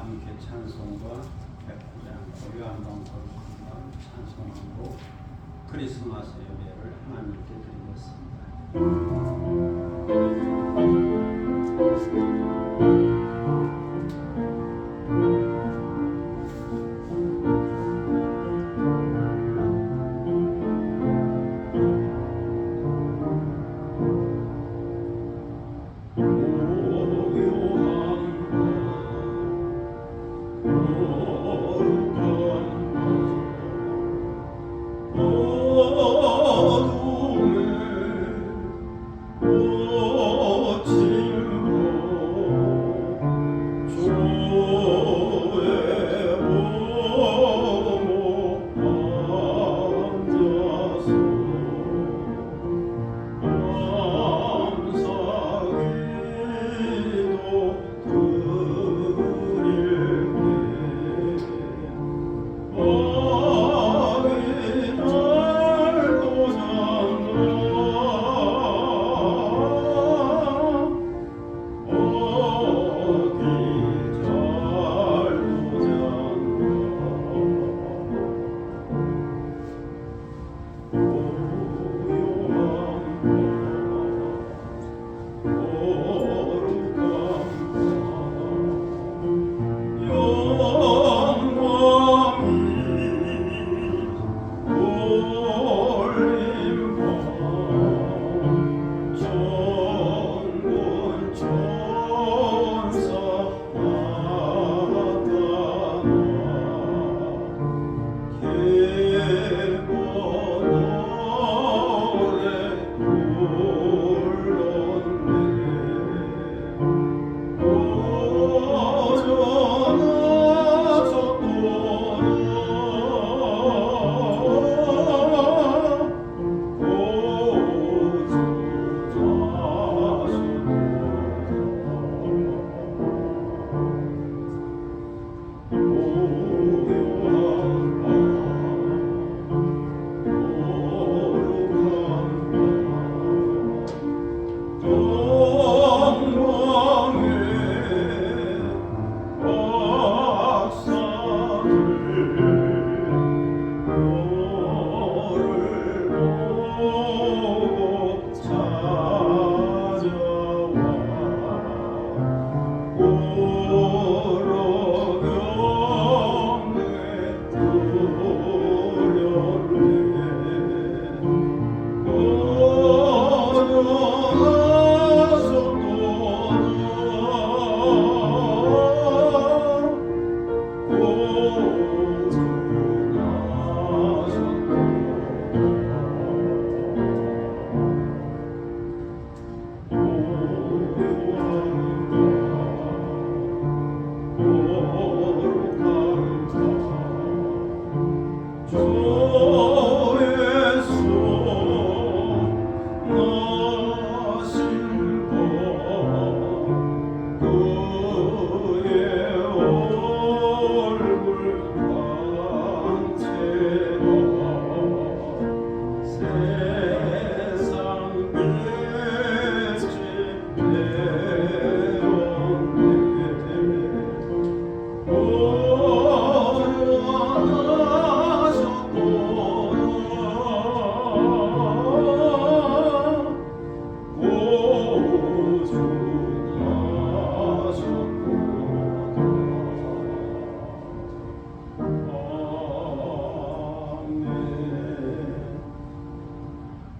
함께 찬송과 백부장 요한방송 찬송으로 크리스마스 예배를 하나님께 드리겠습니다.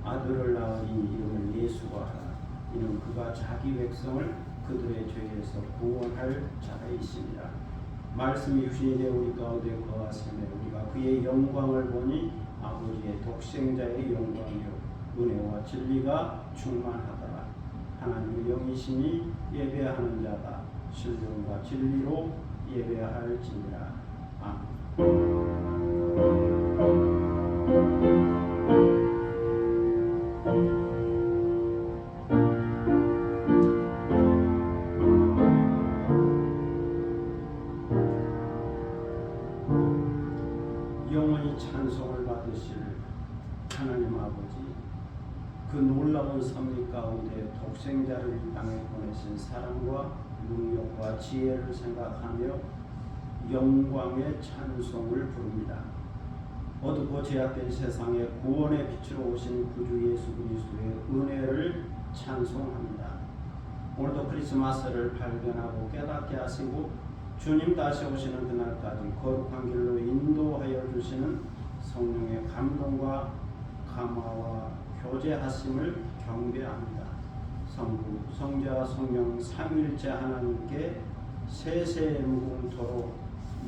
아들을 낳으니 이름을 예수가 하라. 이는 그가 자기 백성을 그들의 죄에서 구원할 자이심이라. 말씀이 유신이 되어 우리 가운데 거하시며 우리가 그의 영광을 보니 아버지의 독생자의 영광이요 은혜와 진리가 충만하더라. 하나님의 영이시니 예배하는 자가 신령과 진리로 예배할지니라. 아멘. 영원히 찬송을 받으실 하나님 아버지, 그 놀라운 섭리 가운데 독생자를 이 땅에 보내신 사랑과 능력과 지혜를 생각하며 영광의 찬송을 부릅니다. 어둡고 제약된 세상에 구원의 빛으로 오신 구주 예수 그리스도의 은혜를 찬송합니다. 오늘도 크리스마스를 발견하고 깨닫게 하시고 주님 다시 오시는 그날까지 거룩한 길로 인도하여 주시는 성령의 감동과 감화와 교제하심을 경배합니다. 성부, 성자, 성령 삼위일체 하나님께 세세 무궁토록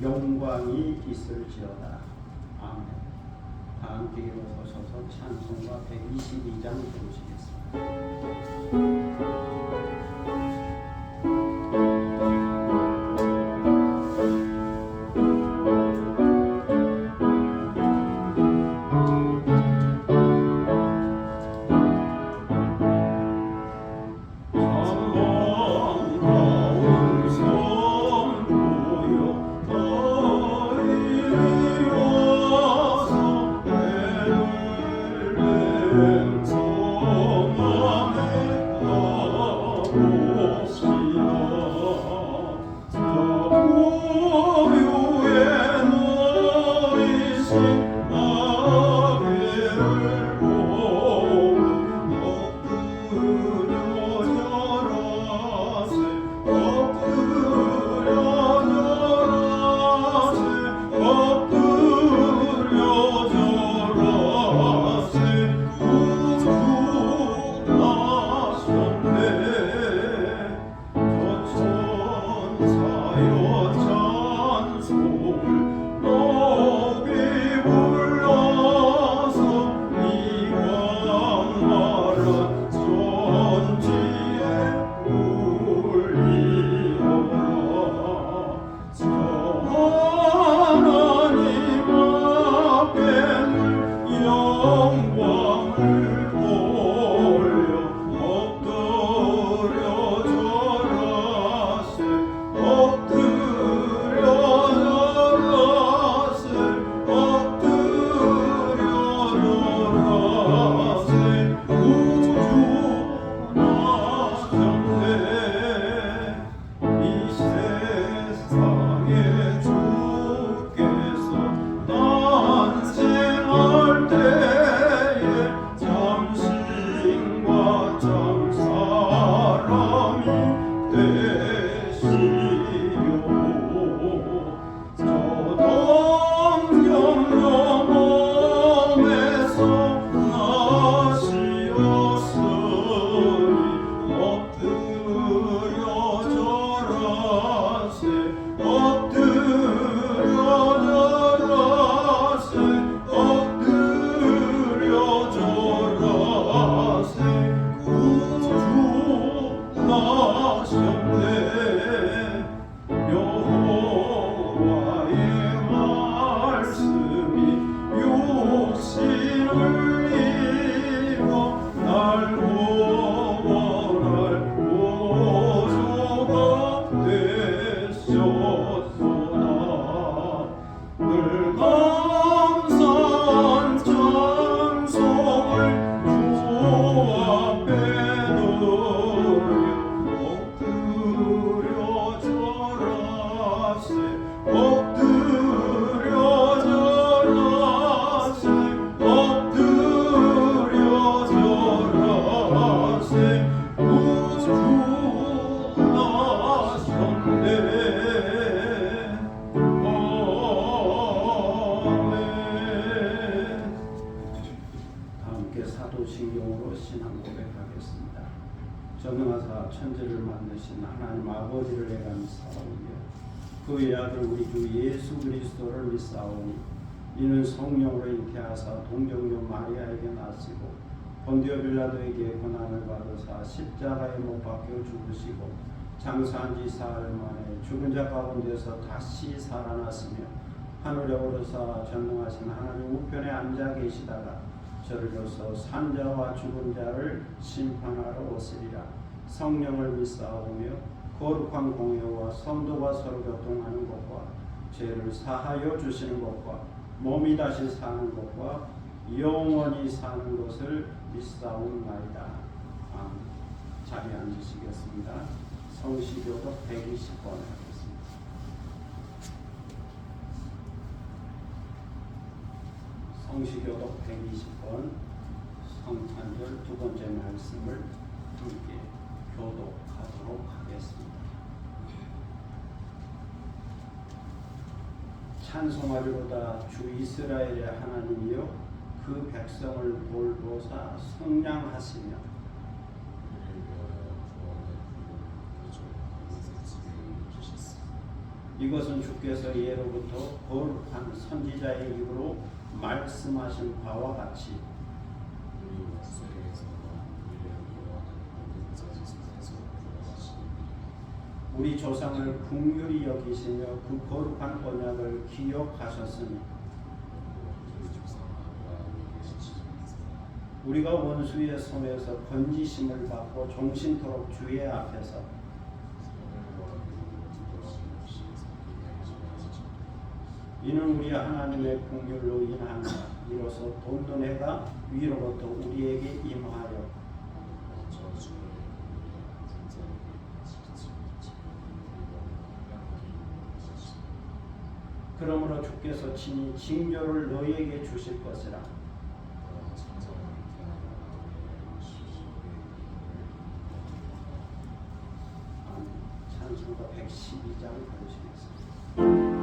영광이 있을지어다. 아멘. 다 함께 일어서셔서 찬송가 122장 부르시겠습니다. 사도신경으로 신앙 고백하겠습니다. 전능하사 천지를 만드신 하나님 아버지를 내가 믿사오며 그의 아들 우리 주 예수 그리스도를 믿사오니 이는 성령으로 잉태하사 동정녀 마리아에게 나시고 본디오 빌라도에게 고난을 받으사 십자가에 못 박혀 죽으시고 장사한 지 사흘 만에 죽은 자 가운데서 다시 살아났으며 하늘에 오르사 전능하신 하나님 우편에 앉아 계시다가 저를 줘서 산자와 죽은 자를 심판하러 오시리라. 성령을 믿사오며 거룩한 공회와 성도가 서로 교통하는 것과 죄를 사하여 주시는 것과 몸이 다시 사는 것과 영원히 사는 것을 믿사옵나이다. 아멘. 자리에 앉으시겠습니다. 성시교독 120번 하겠습니다. 성시교독 120번 성탄절 두 번째 말씀을 함께 교독하도록 하겠습니다. 찬송하리로다 주 이스라엘의 하나님이여 그 백성을 돌보사 성량하시며 이것은 주께서 예로부터 거룩한 선지자의 입으로 말씀하신 바와 같이 우리 조상을 긍휼히 여기시며 그 거룩한 언약을 기억하셨으니 우리가 원수의 손에서 건지심을 받고 종신토록 주의 앞에서 이는 우리 하나님의 긍휼로 인하여 이로써 돕는 해가 위로부터 우리에게 임하여 그러므로 주께서 친히 징조를 너희에게 주실 것이라. 찬송가 112장 부르시겠습니다.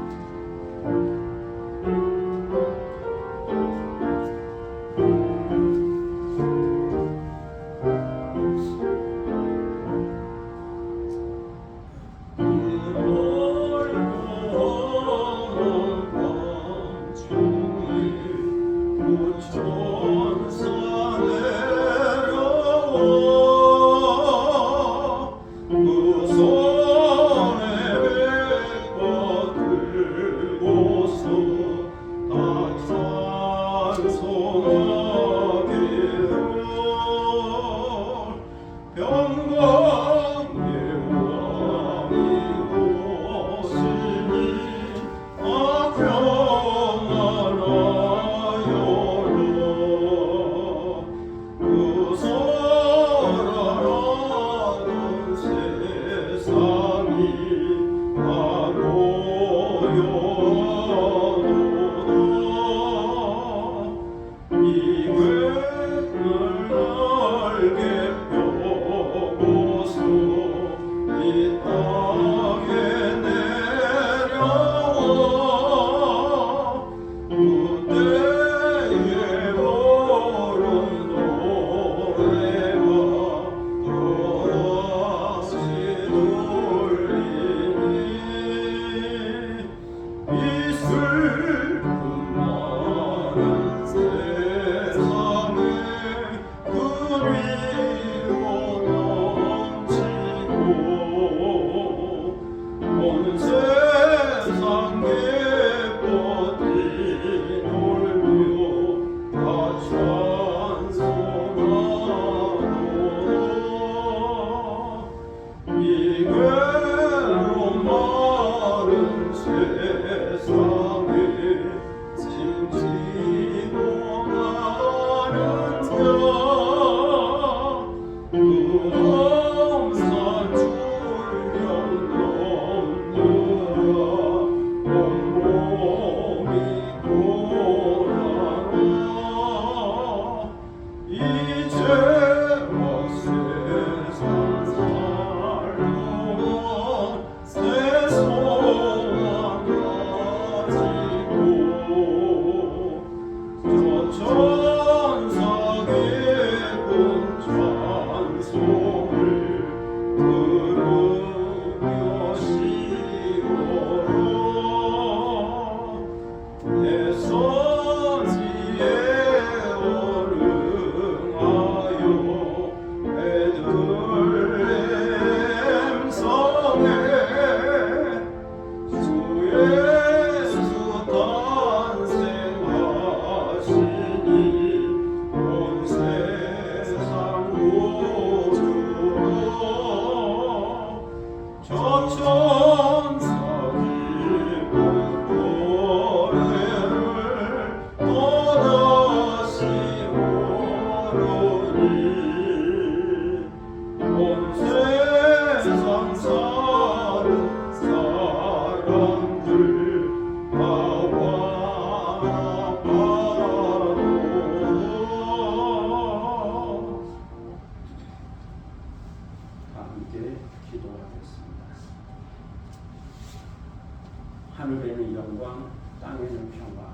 하늘에는 영광, 땅에는 평화,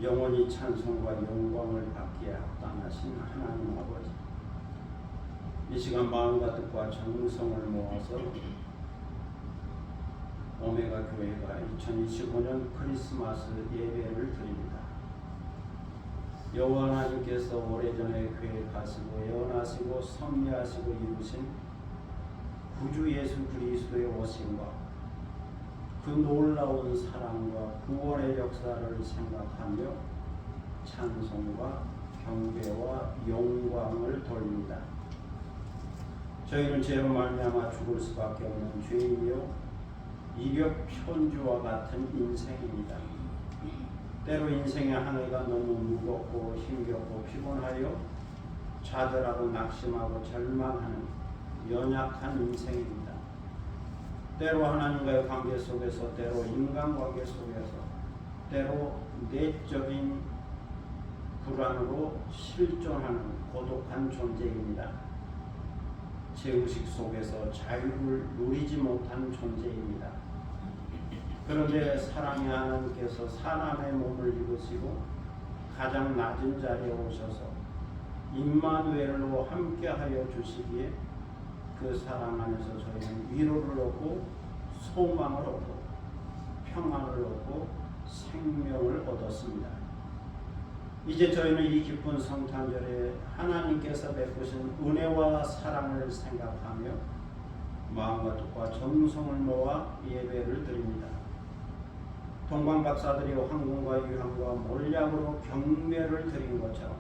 영원히 찬송과 영광을 받기에 합당하신 하나님 아버지, 이 시간 마음과 뜻과 정성을 모아서 오메가 교회가 2025년 크리스마스 예배를 드립니다. 여호와 하나님께서 오래전에 계획하시고 예언하시고 섭리하시고 이루신 구주 예수 그리스도의 오심과 그 놀라운 사랑과 구원의 역사를 생각하며 찬송과 경배와 영광을 돌립니다. 저희는 죄로 말미암아 죽을 수밖에 없는 죄인이요 이력 편주와 같은 인생입니다. 때로 인생의 항해가 너무 무겁고 힘겹고 피곤하여 좌절하고 낙심하고 절망하는 연약한 인생입니다. 때로 하나님과의 관계 속에서, 때로 인간관계 속에서, 때로 내적인 불안으로 실존하는 고독한 존재입니다. 죄의식 속에서 자유를 누리지 못한 존재입니다. 그런데 사랑의 하나님께서 사람의 몸을 입으시고 가장 낮은 자리에 오셔서 임마누엘로 함께하여 주시기에 그 사랑 안에서 저희는 위로를 얻고 소망을 얻고 평안을 얻고 생명을 얻었습니다. 이제 저희는 이 기쁜 성탄절에 하나님께서 베푸신 은혜와 사랑을 생각하며 마음과 뜻과 정성을 모아 예배를 드립니다. 동방 박사들이 황금과 유향과 몰약으로 경배를 드린 것처럼,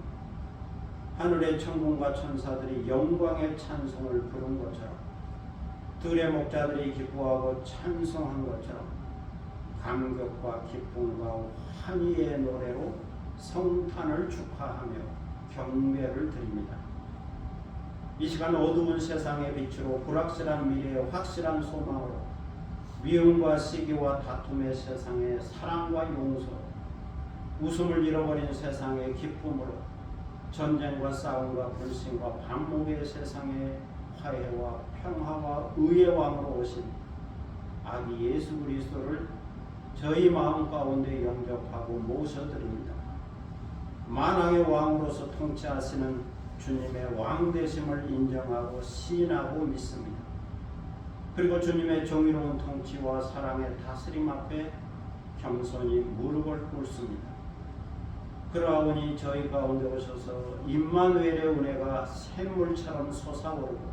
하늘의 천군과 천사들이 영광의 찬송을 부른 것처럼, 들의 목자들이 기뻐하고 찬송한 것처럼 감격과 기쁨과 환희의 노래로 성탄을 축하하며 경배를 드립니다. 이 시간 어두운 세상의 빛으로 불확실한 미래의 확실한 소망으로 미움과 시기와 다툼의 세상에 사랑과 용서로, 웃음을 잃어버린 세상의 기쁨으로, 전쟁과 싸움과 불신과 반목의 세상에 화해와 평화와 의의 왕으로 오신 아기 예수 그리스도를 저희 마음 가운데 영접하고 모셔드립니다. 만왕의 왕으로서 통치하시는 주님의 왕되심을 인정하고 시인하고 믿습니다. 그리고 주님의 정의로운 통치와 사랑의 다스림 앞에 겸손히 무릎을 꿇습니다. 그러하오니 저희 가운데 오셔서 임마누엘의 은혜가 샘물처럼 솟아오르고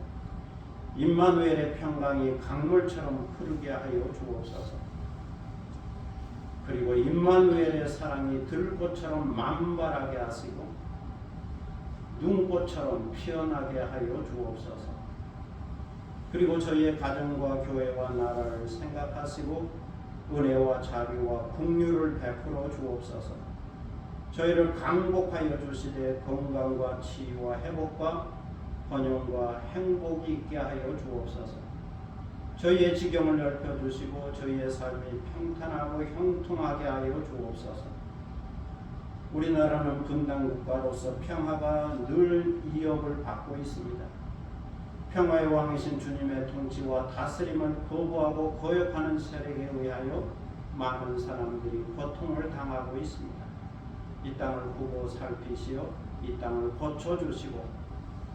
임마누엘의 평강이 강물처럼 흐르게 하여 주옵소서. 그리고 임마누엘의 사랑이 들꽃처럼 만발하게 하시고 눈꽃처럼 피어나게 하여 주옵소서. 그리고 저희의 가정과 교회와 나라를 생각하시고 은혜와 자비와 긍휼을 베풀어 주옵소서. 저희를 강복하여 주시되 건강과 치유와 회복과 번영과 행복이 있게 하여 주옵소서. 저희의 지경을 넓혀 주시고 저희의 삶이 평탄하고 형통하게 하여 주옵소서. 우리나라는 분단국가로서 평화가 늘 위협을 받고 있습니다. 평화의 왕이신 주님의 통치와 다스림을 거부하고 거역하는 세력에 의하여 많은 사람들이 고통을 당하고 있습니다. 이 땅을 보고 살피시어 이 땅을 고쳐주시고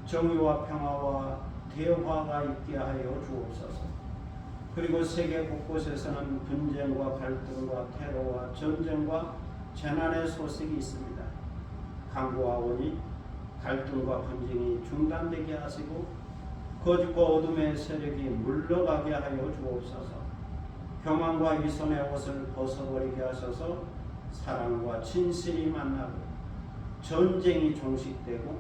정의와 평화와 대화가 있게 하여 주옵소서. 그리고 세계 곳곳에서는 분쟁과 갈등과 테러와 전쟁과 재난의 소식이 있습니다. 간구하오니 갈등과 분쟁이 중단되게 하시고 거짓과 어둠의 세력이 물러가게 하여 주옵소서. 교만과 위선의 옷을 벗어버리게 하셔서 사랑과 진실이 만나고 전쟁이 종식되고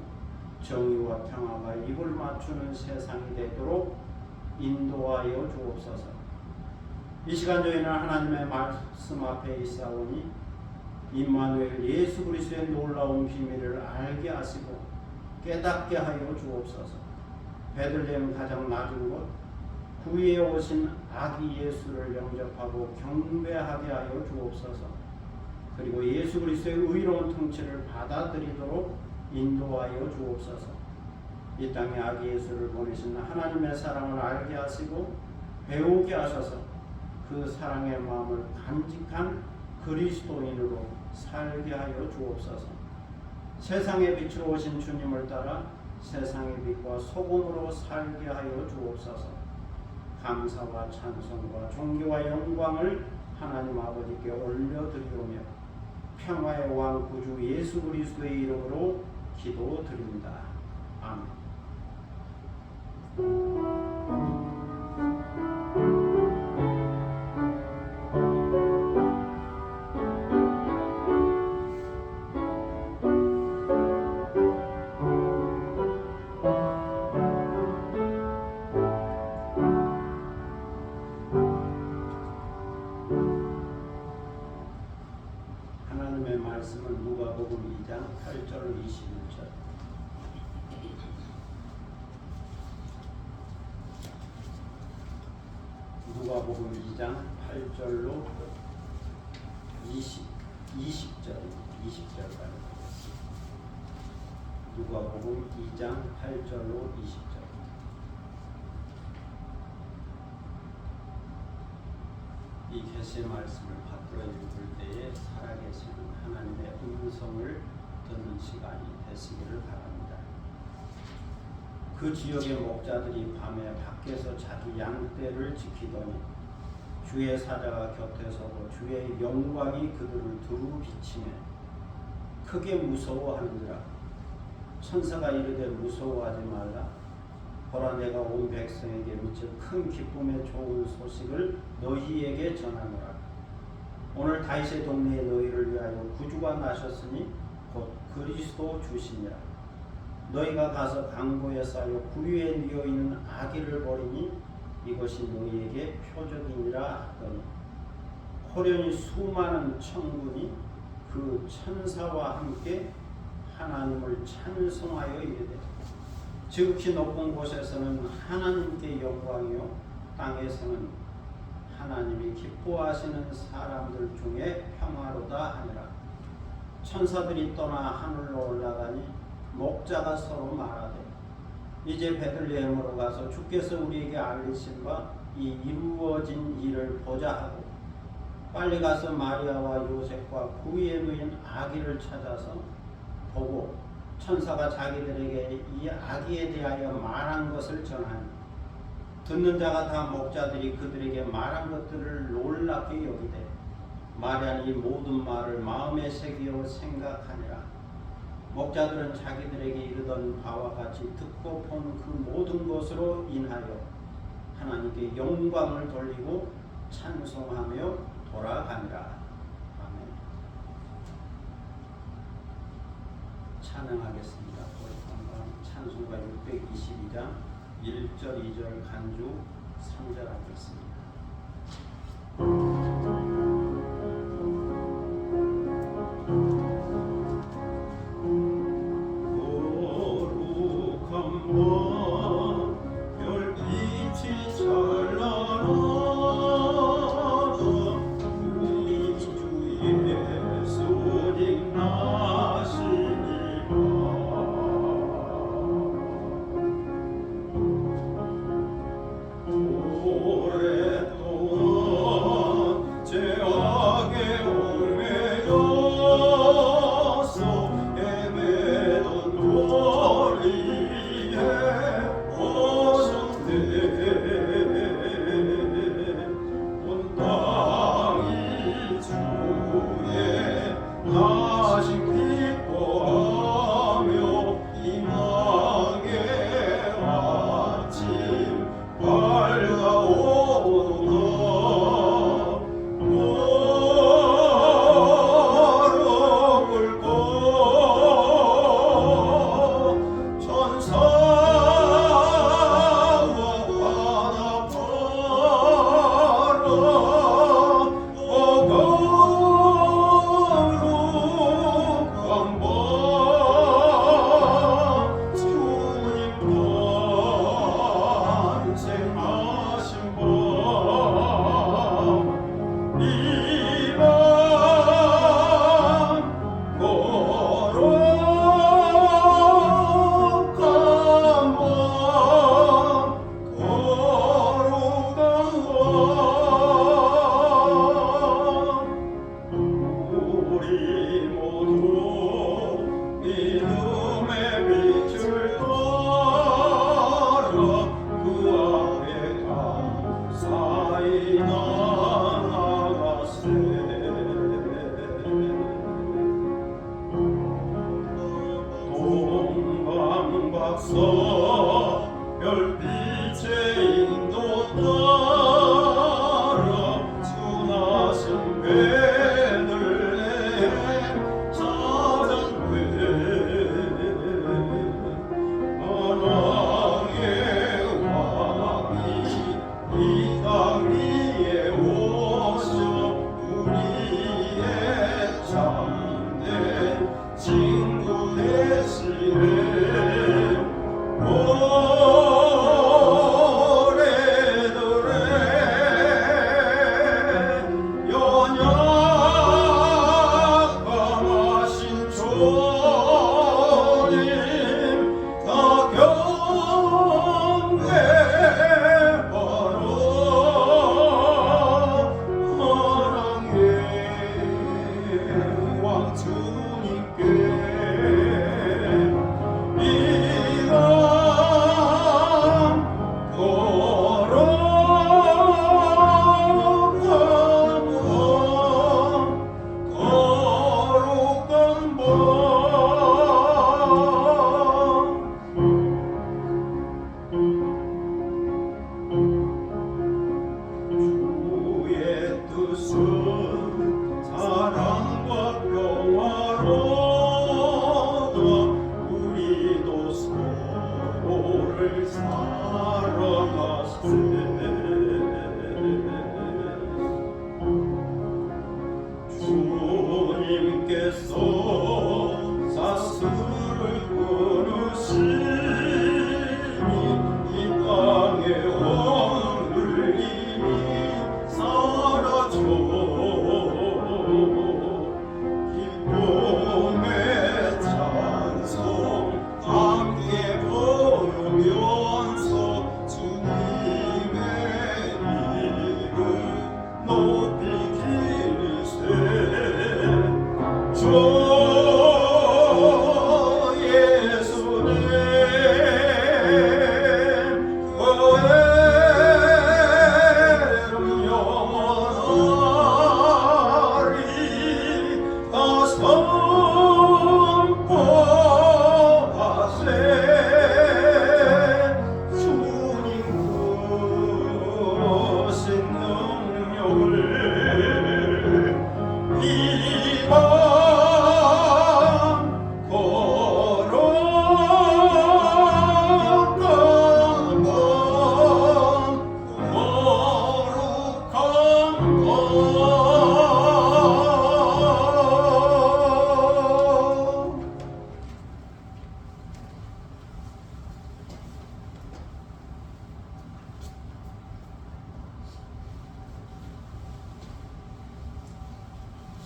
정의와 평화가 입을 맞추는 세상이 되도록 인도하여 주옵소서. 이 시간 저희는 하나님의 말씀 앞에 있사오니 임마누엘 예수 그리스도의 놀라운 비밀을 알게 하시고 깨닫게 하여 주옵소서. 베들레헴 가장 낮은 곳 구위에 오신 아기 예수를 영접하고 경배하게 하여 주옵소서. 그리고 예수 그리스도의 의로운 통치를 받아들이도록 인도하여 주옵소서. 이 땅에 아기 예수를 보내신 하나님의 사랑을 알게 하시고 배우게 하셔서 그 그 사랑의 마음을 간직한 그리스도인으로 살게 하여 주옵소서. 세상의 빛으로 오신 주님을 따라 세상의 빛과 소금으로 살게 하여 주옵소서. 감사와 찬송과 존귀와 영광을 하나님 아버지께 올려드리오며 평화의 왕 구주 예수 그리스도의 이름으로 기도드립니다. 아멘. 하나님의 말씀은 누가복음 2장 8절 21절. 누가복음 2장 8절로 20절까지. 누가복음 2장 8절로 20절. 이 계시의 말씀을 받들어 읽을 때에 살아계시는 하나님의 음성을 듣는 시간이 되시기를 바랍니다. 그 지역의 목자들이 밤에 밖에서 자기 양떼를 지키더니 주의 사자가 곁에 서고 주의 영광이 그들을 두루 비치매 크게 무서워하는지라. 천사가 이르되 무서워하지 말라. 보라, 내가 온 백성에게 미쳐 큰 기쁨의 좋은 소식을 너희에게 전하노라. 오늘 다윗의 동네에 너희를 위하여 구주가 나셨으니 곧 그리스도 주시니라. 너희가 가서 강보에 쌓여 구유에 뉘어 있는 아기를 버리니 이것이 너희에게 표적이니라 하더니 호련히 수많은 천군이 그 천사와 함께 하나님을 찬송하여 이르되 지극히 높은 곳에서는 하나님께 영광이요 땅에서는 하나님이 기뻐하시는 사람들 중에 평화로다 하니라. 천사들이 떠나 하늘로 올라가니 목자가 서로 말하되 이제 베들레헴으로 가서 주께서 우리에게 알리신 바 이 이루어진 일을 보자 하고 빨리 가서 마리아와 요셉과 구유에 누인 아기를 찾아서 보고 천사가 자기들에게 이 아기에 대하여 말한 것을 전하니 듣는 자가 다 목자들이 그들에게 말한 것들을 놀랍게 여기되 마리아는 이 모든 말을 마음에 새기어 생각하니라. 목자들은 자기들에게 이르던 바와 같이 듣고 본 그 모든 것으로 인하여 하나님께 영광을 돌리고 찬송하며 돌아가니라. 아멘. 찬양하겠습니다. 찬송가 622장 1절 2절 간주 3절 하겠습니다. 오래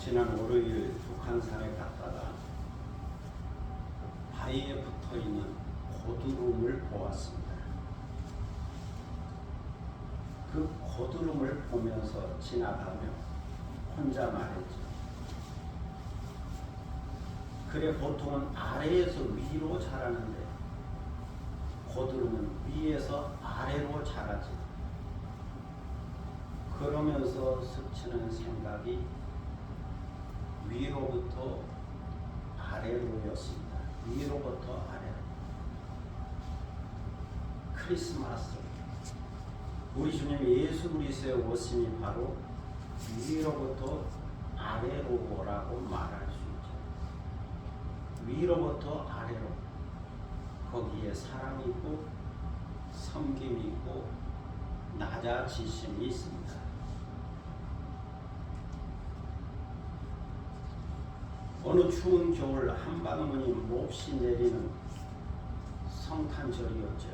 지난 월요일 북한산에 갔다가 바위에 붙어있는 고두름을 보았습니다. 그 고두름을 보면서 지나가며 혼자 말했죠. 그래, 보통은 아래에서 위로 자라는데 고두름은 위에서 아래로 자라지. 그러면서 스치는 생각이 위로부터 아래로였습니다. 위로부터 아래로. 크리스마스, 우리 주님 예수 그리스도의 오심이 바로 위로부터 아래로라고 말할 수 있죠. 위로부터 아래로. 거기에 사랑이 있고 섬김이 있고 낮아지심이 있습니다. 어느 추운 겨울 한방문이 몹시 내리는 성탄절이었죠.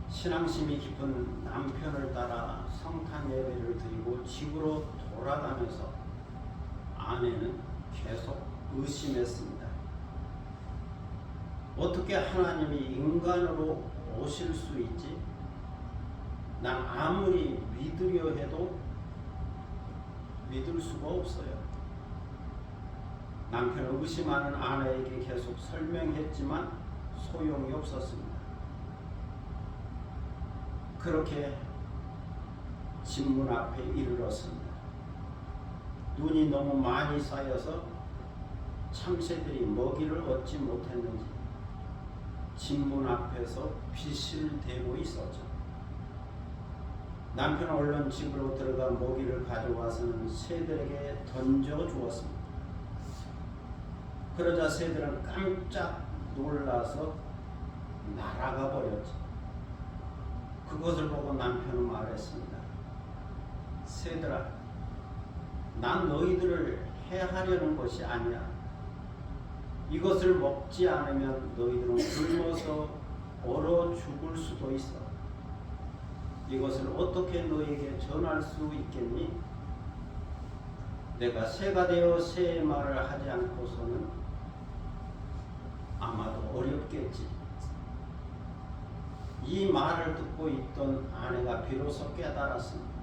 신앙심이 깊은 남편을 따라 성탄 예배를 드리고 집으로 돌아가면서 아내는 계속 의심했습니다. 어떻게 하나님이 인간으로 오실 수 있지? 난 아무리 믿으려 해도 믿을 수가 없어요. 남편을 의심하는 아내에게 계속 설명했지만 소용이 없었습니다. 그렇게 집문 앞에 이르렀습니다. 눈이 너무 많이 쌓여서 참새들이 먹이를 얻지 못했는지 집문 앞에서 빛을 대고 있었죠. 남편은 얼른 집으로 들어가 먹이를 가져와서는 새들에게 던져 주었습니다. 그러자 새들은 깜짝 놀라서 날아가 버렸죠. 그것을 보고 남편은 말했습니다. 새들아, 난 너희들을 해하려는 것이 아니야. 이것을 먹지 않으면 너희들은 굶어서 얼어 죽을 수도 있어. 이것을 어떻게 너희에게 전할 수 있겠니? 내가 새가 되어 새의 말을 하지 않고서는 아마도 어렵겠지. 이 말을 듣고 있던 아내가 비로소 깨달았습니다.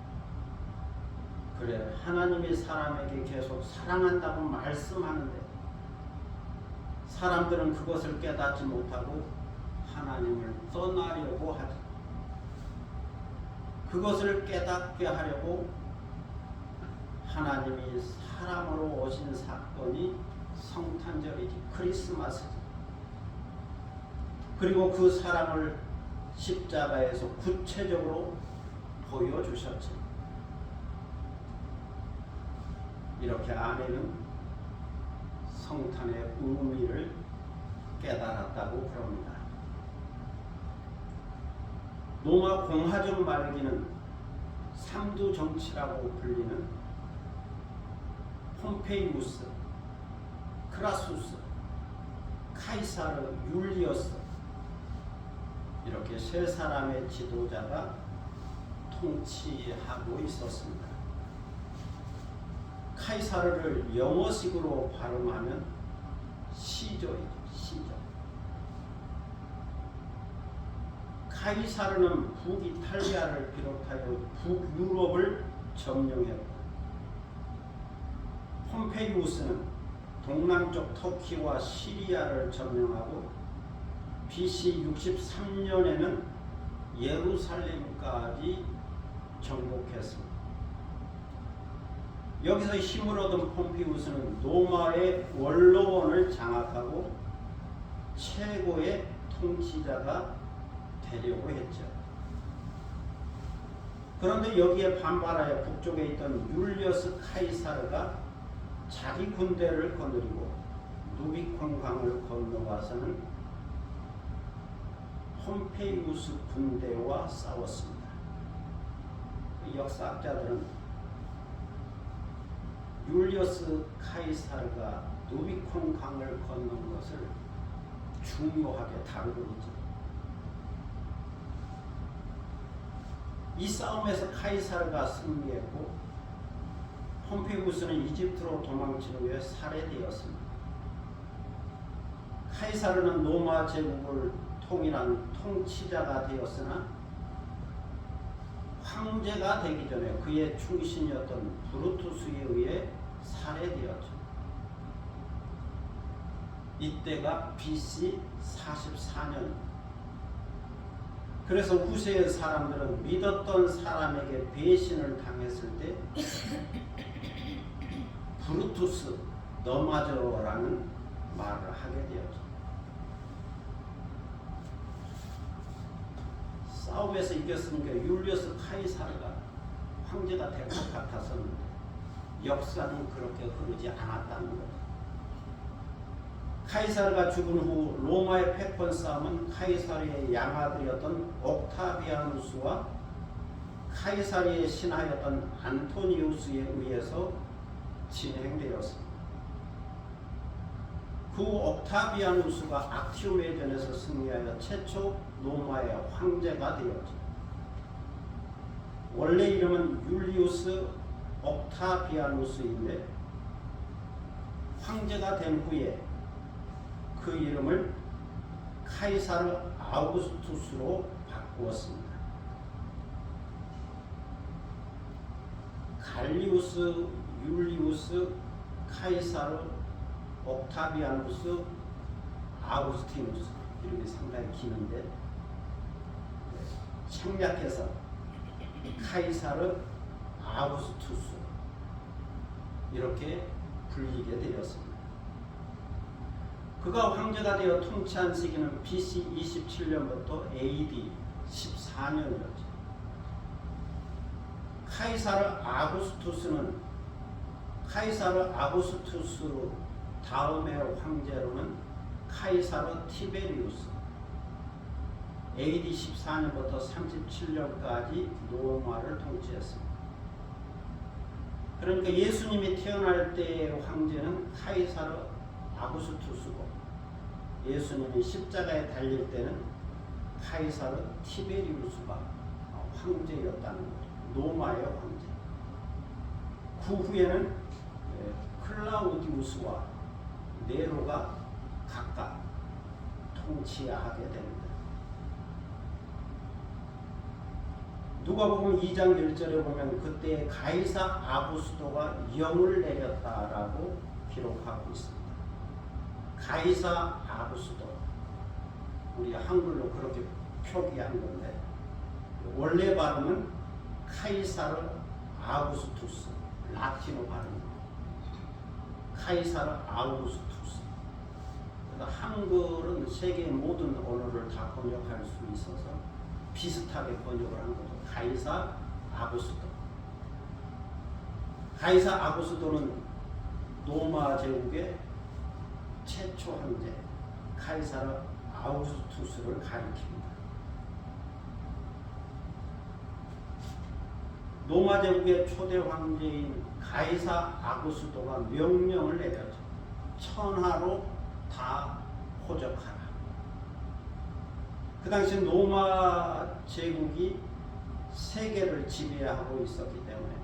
그래, 하나님이 사람에게 계속 사랑한다고 말씀하는데 사람들은 그것을 깨닫지 못하고 하나님을 떠나려고 하지. 그것을 깨닫게 하려고 하나님이 사람으로 오신 사건이 성탄절이지, 크리스마스지. 그리고 그 사랑을 십자가에서 구체적으로 보여주셨지. 이렇게 아내는 성탄의 의미를 깨달았다고 그럽니다. 로마 공화정 말기는 삼두 정치라고 불리는 폼페이우스, 크라수스, 카이사르, 율리어스, 이렇게 세 사람의 지도자가 통치하고 있었습니다. 카이사르를 영어식으로 발음하면 시저이죠. 시저. 카이사르는 북이탈리아를 비롯하여 북유럽을 점령했고, 폼페이우스는 동남쪽 터키와 시리아를 점령하고 BC 63년에는 예루살렘까지 정복했습니다. 여기서 힘을 얻은 폼페이우스는 로마의 원로원을 장악하고 최고의 통치자가 되려고 했죠. 그런데 여기에 반발하여 북쪽에 있던 율리어스 카이사르가 자기 군대를 거느리고 루비콘 강을 건너와서는 폼페이우스 군대와 싸웠습니다. 역사학자들은 율리어스 카이사르가 루비콘 강을 건넌 것을 중요하게 다루고 있죠. 이 싸움에서 카이사르가 승리했고 폼페이우스는 이집트로 도망친 후에 살해되었습니다. 카이사르는 로마 제국을 통일한 통치자가 되었으나 황제가 되기 전에 그의 충신이었던 브루투스에 의해 살해되었죠. 이때가 BC 44년. 그래서 후세의 사람들은 믿었던 사람에게 배신을 당했을 때 브루투스 너마저라는 말을 하게 되었죠. 싸움에서 이겼으니까 율리어스 카이사르가 황제가 될 것 같았었는데 역사는 그렇게 흐르지 않았다는 거죠. 카이사르가 죽은 후 로마의 패권 싸움은 카이사르의 양아들이었던 옥타비아누스와 카이사르의 신하였던 안토니우스에 의해서 진행되었습니다. 그 옥타비아누스가 악티움의전에서 승리하여 최초 로마의 황제가 되었죠. 원래 이름은 율리우스 옥타비아누스인데 황제가 된 후에 그 이름을 카이사르 아우구스투스로 바꾸었습니다. 갈리우스, 율리우스, 카이사르, 옥타비아누스, 아우구스티누스 이름이 상당히 기는데 생략해서 카이사르 아우구스투스 이렇게 불리게 되었습니다. 그가 황제가 되어 통치한 시기는 BC 27년부터 AD 14년이었죠. 카이사르 아구스투스 다음의 황제로는 카이사르 티베리우스 AD 14년부터 37년까지 로마를 통치했습니다. 그러니까 예수님이 태어날 때의 황제는 카이사르 아구스투스고 예수님이 십자가에 달릴 때는 카이사르 티베리우스가 황제였다는 거죠. 로마의 황제. 그 후에는 클라우디우스와 네로가 각각 통치하게 됩니다. 누가복음 2장 1절에 보면 그때 가이사 아구스도가 영을 내렸다라고 기록하고 있습니다. 가이사 아구스도 우리 한글로 그렇게 표기한 건데 원래 발음은 카이사르 아우구스투스 라틴어 발음입니다. 카이사르 아우구스투스. 그래서 한글은 세계의 모든 언어를 다 번역할 수 있어서 비슷하게 번역을 한 거죠. 가이사 아구스도. 가이사 아구스도는 로마 제국의 최초 황제 카이사르 아우구스투스를 가리킵니다. 로마 제국의 초대 황제인 가이사 아구스도가 명령을 내렸죠. 천하로 다 호적하라. 그 당시 로마 제국이 세계를 지배하고 있었기 때문에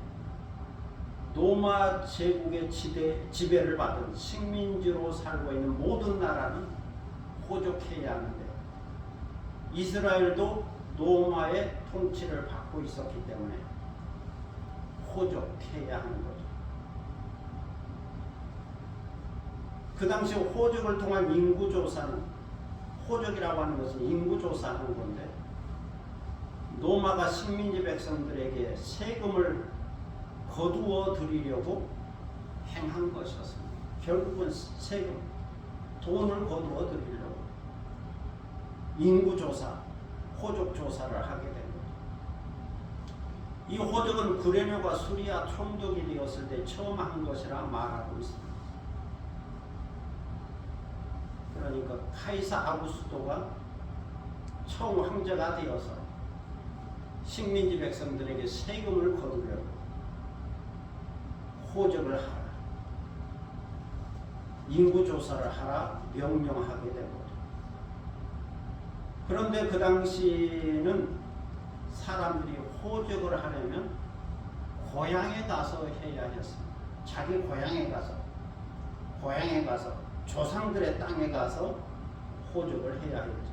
로마 제국의 지배를 받은 식민지로 살고 있는 모든 나라는 호족해야 하는데 이스라엘도 로마의 통치를 받고 있었기 때문에 호족해야 하는 거죠. 그 당시 호족을 통한 인구조사는 호족이라고 하는 것은 인구조사하는 건데 로마가 식민지 백성들에게 세금을 거두어 드리려고 행한 것이었습니다. 결국은 세금, 돈을 거두어 드리려고 인구조사, 호족조사를 하게 된 거죠. 이 호족은 구레뇨가 수리아 총독이 되었을 때 처음 한 것이라 말하고 있습니다. 그러니까 카이사 아구스도가 처음 황제가 되어서 식민지 백성들에게 세금을 거두려고 호적을 하라, 인구조사를 하라 명령하게 된 거죠. 그런데 그 당시는 사람들이 호적을 하려면 고향에 가서 해야 했습니다. 자기 고향에 가서 조상들의 땅에 가서 호적을 해야 했죠.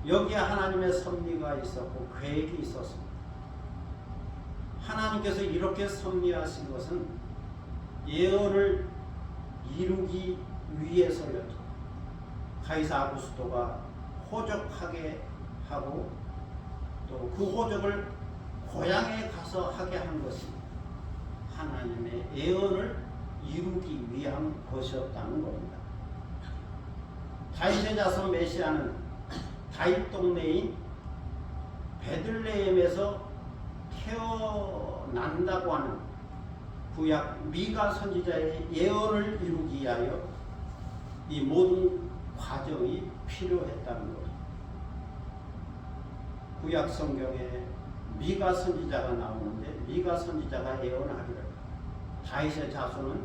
여기에 하나님의 섭리가 있었고 계획이 있었습니다. 하나님께서 이렇게 섭리하신 것은 예언을 이루기 위해서였죠. 가이사 아구스토가 호적하게 하고 또 그 호적을 고향에 가서 하게 한 것이 하나님의 예언을 이루기 위한 것이었다는 겁니다. 다윗의 자손 메시아는 다윗 동네인 베들레헴에서 태어난다고 하는 구약 미가 선지자의 예언을 이루기 위하여 이 모든 과정이 필요했다는 거죠. 구약 성경에 미가 선지자가 나오는데 미가 선지자가 예언하기를 다윗의 자손은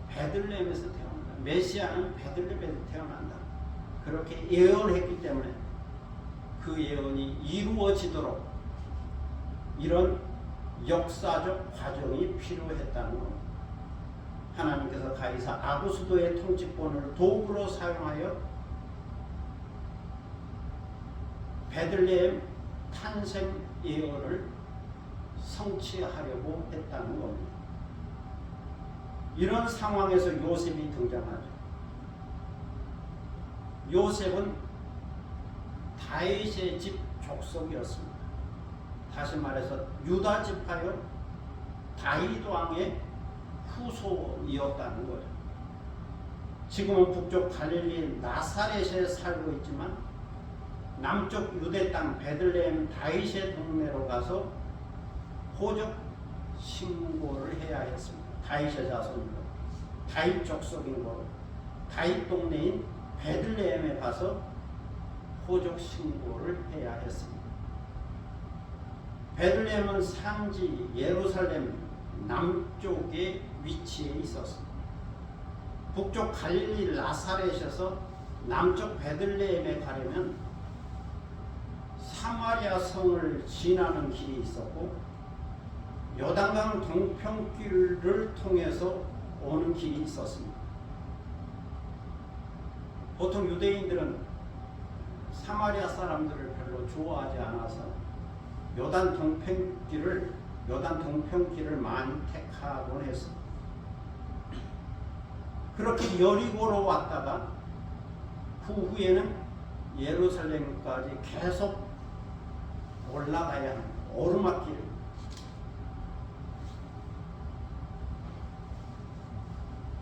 베들레헴에서 태어난다. 메시아는 베들레헴에서 태어난다. 그렇게 예언했기 때문에 그 예언이 이루어지도록 이런 역사적 과정이 필요했다는 것. 하나님께서 가이사 아구스도의 통치권을 도구로 사용하여 베들레헴 탄생 예언을 성취하려고 했다는 겁니다. 이런 상황에서 요셉이 등장하죠. 요셉은 다윗의 집 족속이었습니다. 다시 말해서 유다 지파요 다윗 왕의 후손이었다는 거죠. 지금은 북쪽 갈릴리 나사렛에 살고 있지만 남쪽 유대 땅 베들레헴 다윗의 동네로 가서 호적 신고를 해야 했습니다. 다윗의 자손으로 다윗 족속인 거 다윗 동네인 베들레헴에 가서 호적 신고를 해야 했습니다. 베들레헴은 상지 예루살렘 남쪽에 위치해 있었습니다. 북쪽 갈릴리 나사렛에서 남쪽 베들레헴에 가려면 사마리아 성을 지나는 길이 있었고 요단강 동편길을 통해서 오는 길이 있었습니다. 보통 유대인들은 사마리아 사람들을 별로 좋아하지 않아서 요단 동편길을 많이 택하곤 했습니다. 그렇게 여리고로 왔다가 그 후에는 예루살렘까지 계속 올라가야 하는 오르막길.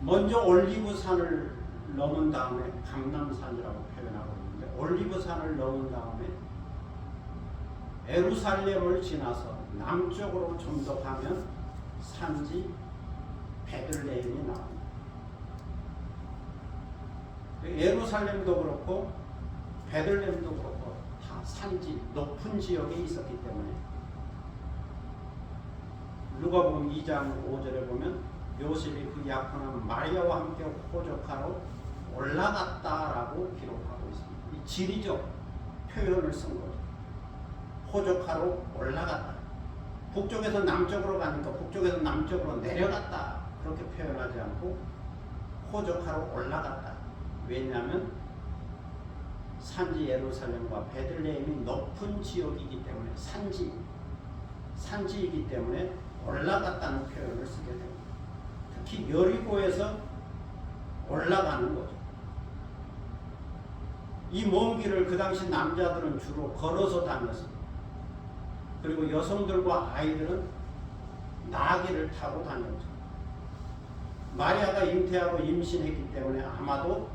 먼저 올리브산을 넘은 다음에 감람산이라고 표현하고 있는데 올리브산을 넘은 다음에 예루살렘을 지나서 남쪽으로 좀 더 가면 산지 베들레헴이 나옵니다. 예루살렘도 그렇고 베들레헴도 그렇고 다 산지 높은 지역에 있었기 때문에 누가복음 2장 5절에 보면 요셉이 그 약혼한 마리아와 함께 호적하러 올라갔다라고 기록하고 있습니다. 이 지리적 표현을 쓴 거죠. 호적하러 올라갔다. 북쪽에서 남쪽으로 가니까 북쪽에서 남쪽으로 내려갔다. 그렇게 표현하지 않고 호적하러 올라갔다. 왜냐하면 산지 예루살렘과 베들레헴이 높은 지역이기 때문에 산지이기 때문에 올라갔다는 표현을 쓰게 됩니다. 특히 여리고에서 올라가는 거죠. 이 먼 길을 그 당시 남자들은 주로 걸어서 다녔습니다. 그리고 여성들과 아이들은 나귀를 타고 다녔죠. 마리아가 잉태하고 임신했기 때문에 아마도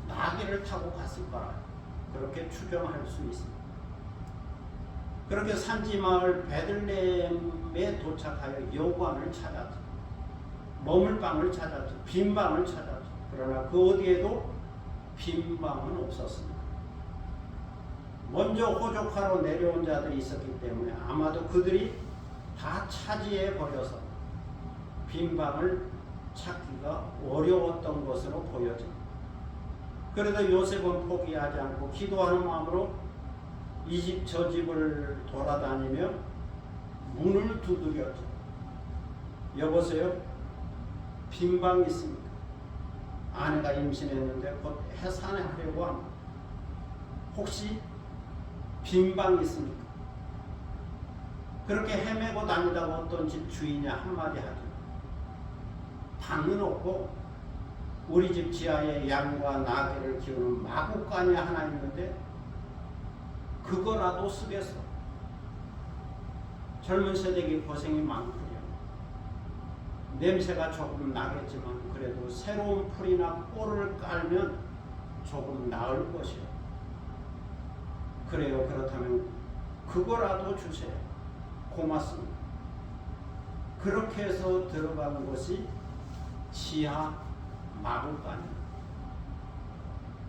나귀를 타고 갔을 거라 그렇게 추정할 수 있습니다. 그렇게 산지마을 베들레헴에 도착하여 여관을 찾았죠. 머물 방을 찾았죠. 빈 방을 찾았죠. 그러나 그 어디에도 빈 방은 없었습니다. 먼저 호적하러 내려온 자들이 있었기 때문에 아마도 그들이 다 차지해 버려서 빈 방을 찾기가 어려웠던 것으로 보여집니다. 그래도 요셉은 포기하지 않고 기도하는 마음으로 이 집 저 집을 돌아다니며 문을 두드렸죠. 여보세요? 빈 방 있습니까? 아내가 임신했는데 곧 해산을 하려고 합니다. 혹시 빈 방 있습니까? 그렇게 헤매고 다니다가 어떤 집 주인이 한마디 하죠. 방은 없고 우리 집 지하에 양과 나귀를 키우는 마구간이 하나 있는데 그거라도 쓰겠어. 젊은 세대기 고생이 많구려. 냄새가 조금 나겠지만 그래도 새로운 풀이나 꼴을 깔면 조금 나을 것이요. 그래요. 그렇다면 그거라도 주세요. 고맙습니다. 그렇게 해서 들어가는 것이 지하 마구간입니다.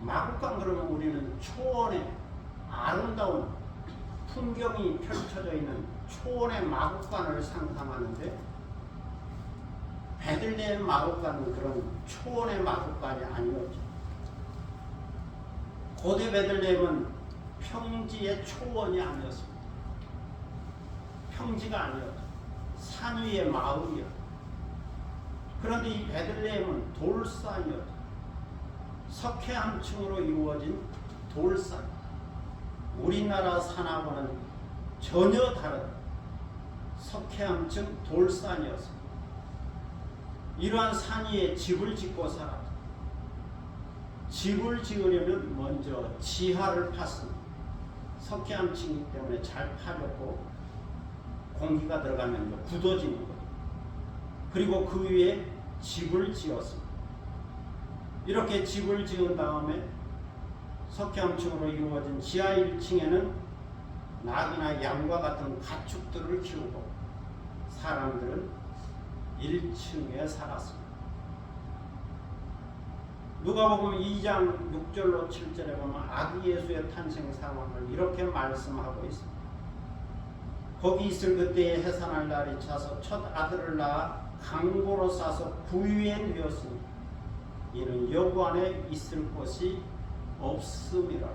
마구간 그러면 우리는 초원의 아름다운 풍경이 펼쳐져 있는 초원의 마구간을 상상하는데 베들레헴 마구간은 그런 초원의 마구간이 아니었죠. 고대 베들레헴은 평지의 초원이 아니었습니다. 평지가 아니었죠. 산 위의 마을이었죠. 그런데 이 베들레헴은 돌산이었죠. 석회암층으로 이루어진 돌산. 우리나라 산하고는 전혀 다른 석회암층 돌산이었습니다. 이러한 산 위에 집을 짓고 살았죠. 집을 지으려면 먼저 지하를 팠습니다. 석회암층이기 때문에 잘 파졌고 공기가 들어가면 굳어지는 거죠. 그리고 그 위에 집을 지었습니다. 이렇게 집을 지은 다음에 석회암층으로 이루어진 지하 1층에는 낙이나 양과 같은 가축들을 키우고 사람들은 1층에 살았습니다. 누가복음 2장 6절로 7절에 보면 아기 예수의 탄생 상황을 이렇게 말씀하고 있습니다. 거기 있을 그때에 해산할 날이 차서 첫 아들을 낳아 강고로 싸서 구유에 누웠으니 이는 여부 안에 있을 곳이 없음이라.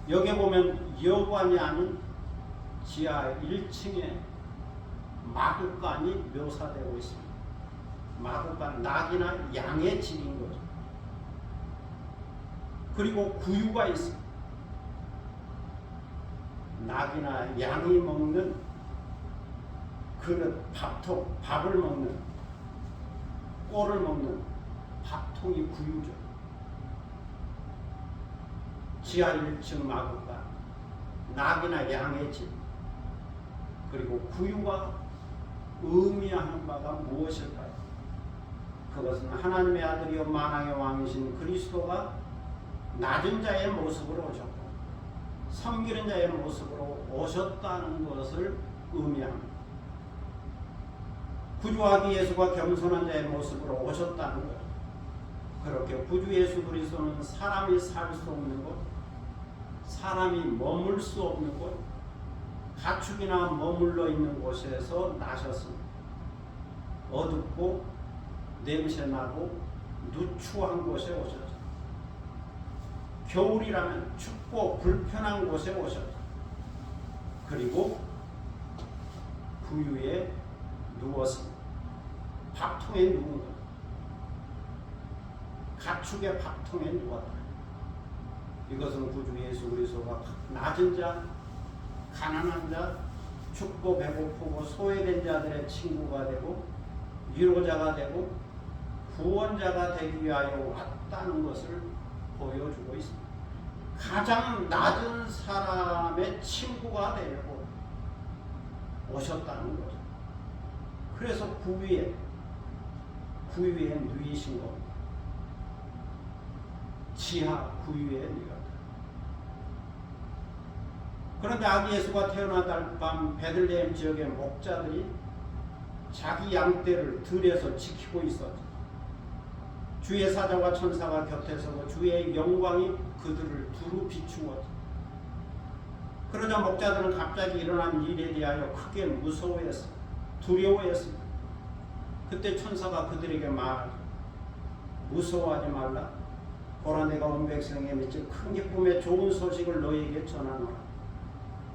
여기 보면 여관이 아닌 지하 1층에 마구간이 묘사되고 있습니다. 마구간, 낙이나 양의 집인 거죠. 그리고 구유가 있습니다. 낙이나 양이 먹는 그릇, 밥통, 밥을 먹는, 꼴을 먹는 밥통이 구유죠. 지하 1층 마구간, 낙이나 양의 집, 그리고 구유가 의미하는 바가 무엇일까요? 그것은 하나님의 아들이요 만왕의 왕이신 그리스도가 낮은 자의 모습으로 오셨고 섬기는 자의 모습으로 오셨다는 것을 의미합니다. 구주하기 예수가 겸손한 자의 모습으로 오셨다는 것. 그렇게 구주 예수 그리스도는 사람이 살 수 없는 곳, 사람이 머물 수 없는 곳, 가축이나 머물러 있는 곳에서 나셨습니다. 어둡고 냄새나고 누추한 곳에 오셨죠. 겨울이라면 춥고 불편한 곳에 오셨죠. 그리고 구유에 누웠습니다. 밥통에 누운 것. 가축의 밥통에 누웠다. 이것은 구주 예수 그리스도가 낮은 자, 가난한 자, 춥고 배고프고 소외된 자들의 친구가 되고 위로자가 되고 구원자가 되기 위하여 왔다는 것을 보여주고 있습니다. 가장 낮은 사람의 친구가 되려고 오셨다는 거죠. 그래서 구유에 누이신 겁니다. 지하 구유에 누였다. 그런데 아기 예수가 태어나던 밤 베들레헴 지역의 목자들이 자기 양떼를 들에서 지키고 있었죠. 주의 사자와 천사가 곁에 서고 주의 영광이 그들을 두루 비추었죠. 그러자 목자들은 갑자기 일어난 일에 대하여 크게 무서워했습니다. 두려워했습니다. 그때 천사가 그들에게 말하죠. 무서워하지 말라. 보라 내가 온 백성에게 미칠 큰 기쁨의 좋은 소식을 너희에게 전하노라.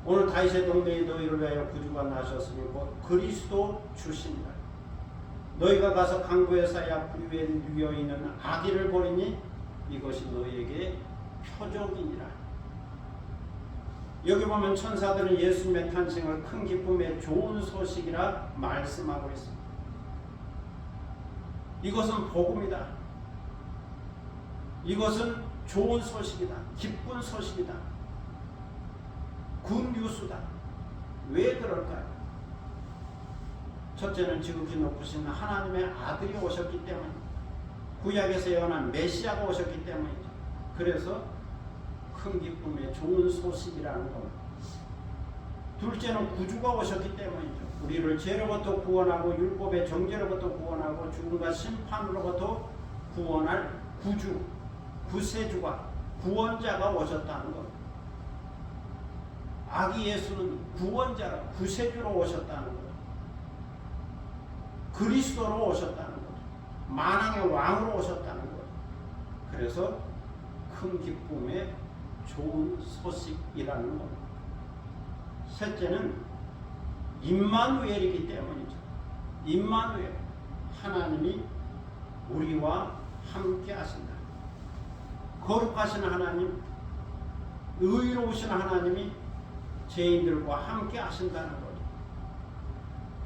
오늘 다윗의 동네에 너희를 위하여 구주가 나셨으니 곧 그리스도 주시니라. 너희가 가서 강구의 사야 부유에 누워 있는 아기를 보리니 이것이 너희에게 표적이니라. 여기 보면 천사들은 예수님의 탄생을 큰 기쁨의 좋은 소식이라 말씀하고 있습니다. 이것은 복음이다. 이것은 좋은 소식이다. 기쁜 소식이다. 굿뉴스다. 왜 그럴까요? 첫째는 지극히 높으신 하나님의 아들이 오셨기 때문입니다. 구약에서 예언한 메시아가 오셨기 때문이죠. 그래서 큰 기쁨의 좋은 소식이라는 겁니다. 둘째는 구주가 오셨기 때문이죠. 우리를 죄로부터 구원하고 율법의 정죄로부터 구원하고 죽음과 심판으로부터 구원할 구주, 구세주가, 구원자가 오셨다는 것. 아기 예수는 구원자라, 구세주로 오셨다는 것. 그리스도로 오셨다는 것. 만왕의 왕으로 오셨다는 것. 그래서 큰 기쁨의 좋은 소식이라는 것. 셋째는 임마누엘이기 때문이죠. 임마누엘, 하나님이 우리와 함께 하신다. 거룩하신 하나님, 의로우신 하나님이 죄인들과 함께 하신다는 거죠.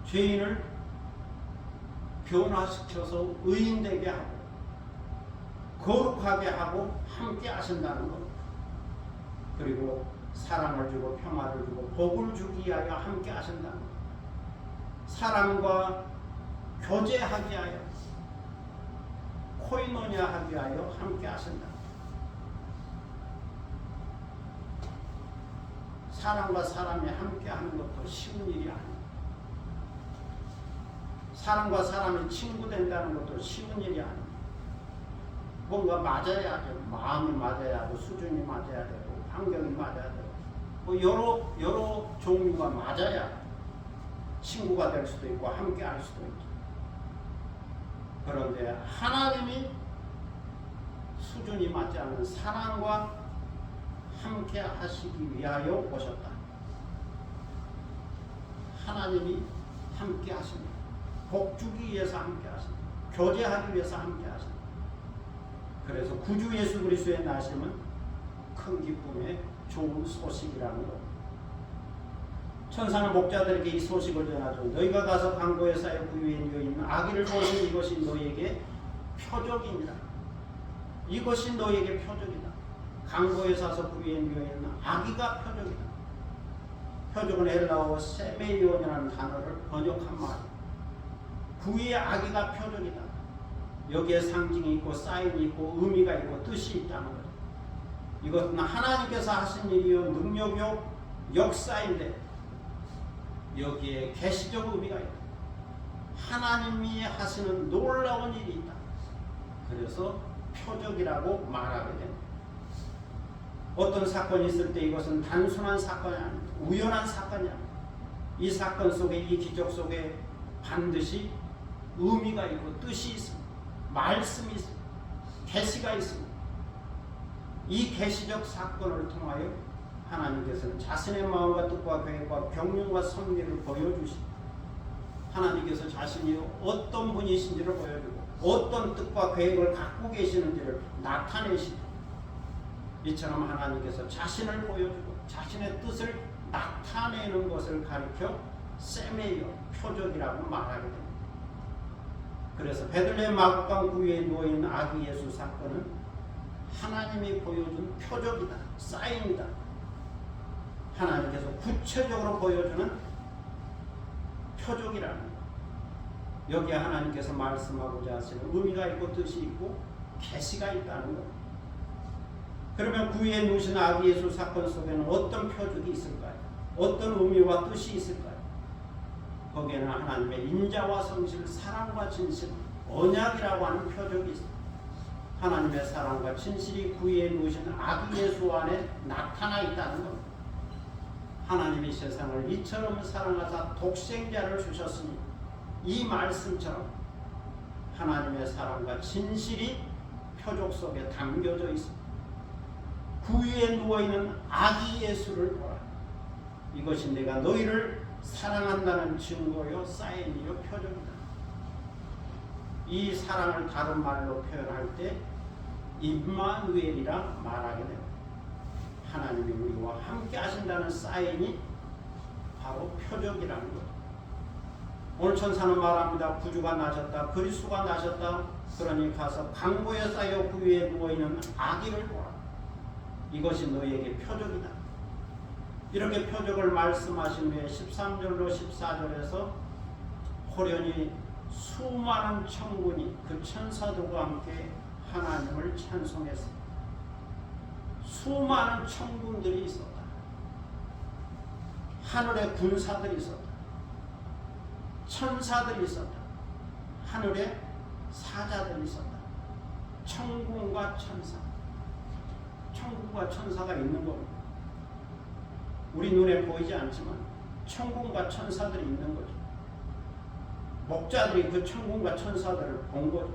죄인을 변화시켜서 의인되게 하고 거룩하게 하고 함께 하신다는 것. 그리고 사랑을 주고 평화를 주고 복을 주기 위하여 함께 하신다는 것. 사람과 교제하기 위하여 코이노니아 하기 위하여 함께 하신다. 사람과 사람이 함께 하는 것도 쉬운 일이 아닙니다. 사람과 사람이 친구 된다는 것도 쉬운 일이 아닙니다. 뭔가 맞아야 하죠. 마음이 맞아야 하고 수준이 맞아야 되고 환경이 맞아야 되고 뭐 여러 종류가 맞아야 친구가 될 수도 있고 함께 할 수도 있죠. 그런데 하나님이 수준이 맞지 않는 사랑과 함께 하시기 위하여 오셨다. 하나님이 함께 하십니다. 복 주기 위해서 함께 하십니다. 교제하기 위해서 함께 하십니다. 그래서 구주 예수 그리스도의 나심은 큰 기쁨의 좋은 소식이라는 것. 천사는 목자들에게 이 소식을 전하죠. 너희가 가서 강고에 쌓여 부유에 누워 있는 아기를 보니 이것이 너희에게 표적이니라. 이것이 너희에게 표적이다. 강고에 사서 부유에 누워 있는 아기가 표적이다. 표적은 헬라어 세메이온이라는 단어를 번역한 말이다. 부유의 아기가 표적이다. 여기에 상징이 있고 사인이 있고 의미가 있고 뜻이 있다는 거죠. 이것은 하나님께서 하신 일이요 능력이요 역사인데 여기에 계시적 의미가 있다. 하나님이 하시는 놀라운 일이 있다. 그래서 표적이라고 말하게 됩니다. 어떤 사건이 있을 때 이것은 단순한 사건이 아닙니다. 우연한 사건이 아닙니다. 이 사건 속에 이 기적 속에 반드시 의미가 있고 뜻이 있습니다. 말씀이 있습니다. 계시가 있습니다. 이 계시적 사건을 통하여 하나님께서는 자신의 마음과 뜻과 계획과 경륜과 섭리를 보여주십니다. 하나님께서 자신이 어떤 분이신지를 보여주고 어떤 뜻과 계획을 갖고 계시는지를 나타내십니다. 이처럼 하나님께서 자신을 보여주고 자신의 뜻을 나타내는 것을 가리켜 세메이어 표적이라고 말하게 됩니다. 그래서 베들레헴 마구간 구유에 누워있는 아기 예수 사건은 하나님이 보여준 표적이다. 사인이다. 하나님께서 구체적으로 보여주는 표적이라는 것. 여기에 하나님께서 말씀하고자 하시는 의미가 있고 뜻이 있고 계시가 있다는 것. 그러면 구유에 누우신 아기 예수 사건 속에는 어떤 표적이 있을까요? 어떤 의미와 뜻이 있을까요? 거기에는 하나님의 인자와 성실, 사랑과 진실, 언약이라고 하는 표적이 있습니다. 하나님의 사랑과 진실이 구유에 누우신 아기 예수 안에 나타나 있다는 겁니다. 하나님이 세상을 이처럼 사랑하사 독생자를 주셨으니 이 말씀처럼 하나님의 사랑과 진실이 표적 속에 담겨져 있습니다. 그 위에 누워있는 아기 예수를 보라. 이것이 내가 너희를 사랑한다는 증거요 사인이요 표적이다. 이 사랑을 다른 말로 표현할 때 임마누엘이라 말하게 됩니다. 하나님이 우리와 함께 하신다는 사인이 바로 표적이라는 것. 오늘 천사는 말합니다. 구주가 나셨다. 그리스도가 나셨다. 그러니 가서 강보에 쌓여 그 위에 누워있는 아기를 보라. 이것이 너희에게 표적이다. 이렇게 표적을 말씀하신 후에 13절로 14절에서 호련히 수많은 천군이 그 천사들과 함께 하나님을 찬송했습니다. 수많은 천군들이 있었다. 하늘에 군사들이 있었다. 천사들이 있었다. 하늘에 사자들이 있었다. 천군과 천사. 천군과 천사가 있는 겁니다. 우리 눈에 보이지 않지만 천군과 천사들이 있는 거죠. 목자들이 그 천군과 천사들을 본 거죠.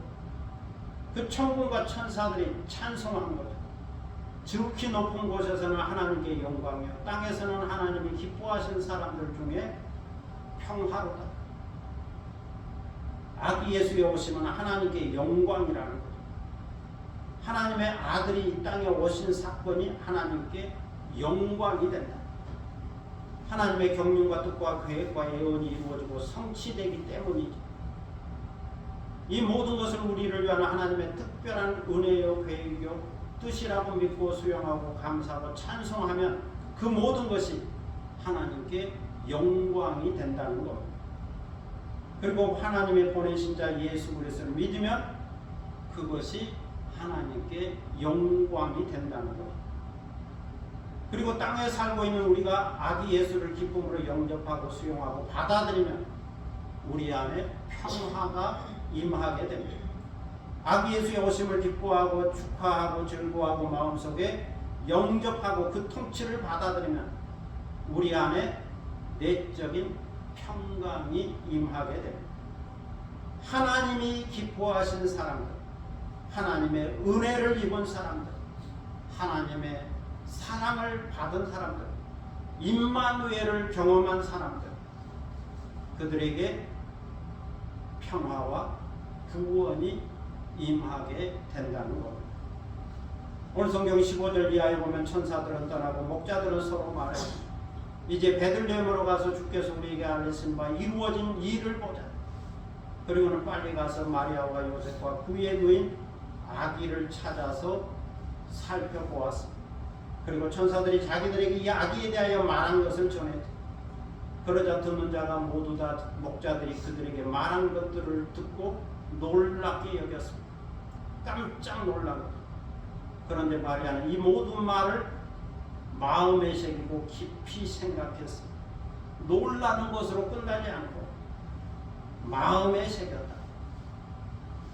그 천군과 천사들이 찬송한 거죠. 지극히 높은 곳에서는 하나님께 영광이요 땅에서는 하나님이 기뻐하신 사람들 중에 평화로다. 아기 예수의 오심은 하나님께 영광이라는 거죠. 하나님의 아들이 이 땅에 오신 사건이 하나님께 영광이 된다. 하나님의 경륜과 뜻과 계획과 예언이 이루어지고 성취되기 때문이죠. 이 모든 것을 우리를 위한 하나님의 특별한 은혜요 계획요 뜻이라고 믿고 수용하고 감사하고 찬송하면 그 모든 것이 하나님께 영광이 된다는 겁니다. 그리고 하나님의 보내신 자 예수 그리스도를 믿으면 그것이 하나님께 영광이 된다는 겁니다. 그리고 땅에 살고 있는 우리가 아기 예수를 기쁨으로 영접하고 수용하고 받아들이면 우리 안에 평화가 임하게 됩니다. 아기 예수의 오심을 기뻐하고 축하하고 즐거워하고 마음속에 영접하고 그 통치를 받아들이면 우리 안에 내적인 평강이 임하게 됩니다. 하나님이 기뻐하신 사람들, 하나님의 은혜를 입은 사람들, 하나님의 사랑을 받은 사람들, 임마누엘을 경험한 사람들, 그들에게 평화와 구원이 임하게 된다는 겁니다. 오늘 성경 15절 이하에 보면 천사들은 떠나고 목자들은 서로 말해 이제 베들레헴으로 가서 주께서 우리에게 알리신 바 이루어진 일을 보자. 그리고는 빨리 가서 마리아와 요셉과 그 위에 누인 아기를 찾아서 살펴보았습니다. 그리고 천사들이 자기들에게 이 아기에 대하여 말한 것을 전했다. 그러자 듣는 자가 모두 다 목자들이 그들에게 말한 것들을 듣고 놀랍게 여겼습니다. 깜짝 놀라고. 그런데 마리아는 이 모든 말을 마음에 새기고 깊이 생각했습니다. 놀라는 것으로 끝나지 않고 마음에 새겼다.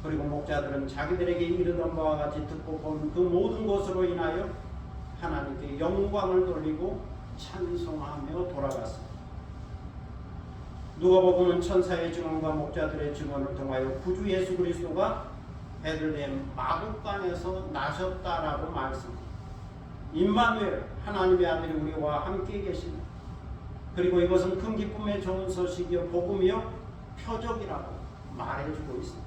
그리고 목자들은 자기들에게 이르던 바와 같이 듣고 본 그 모든 것으로 인하여 하나님께 영광을 돌리고 찬송하며 돌아갔습니다. 누가복음은 천사의 증언과 목자들의 증언을 통하여 구주 예수 그리스도가 베들레헴 마구간에서 나셨다라고 말씀합니다. 임마누엘 하나님의 아들이 우리와 함께 계십니다. 그리고 이것은 큰 기쁨의 좋은 소식이요 복음이요 표적이라고 말해주고 있습니다.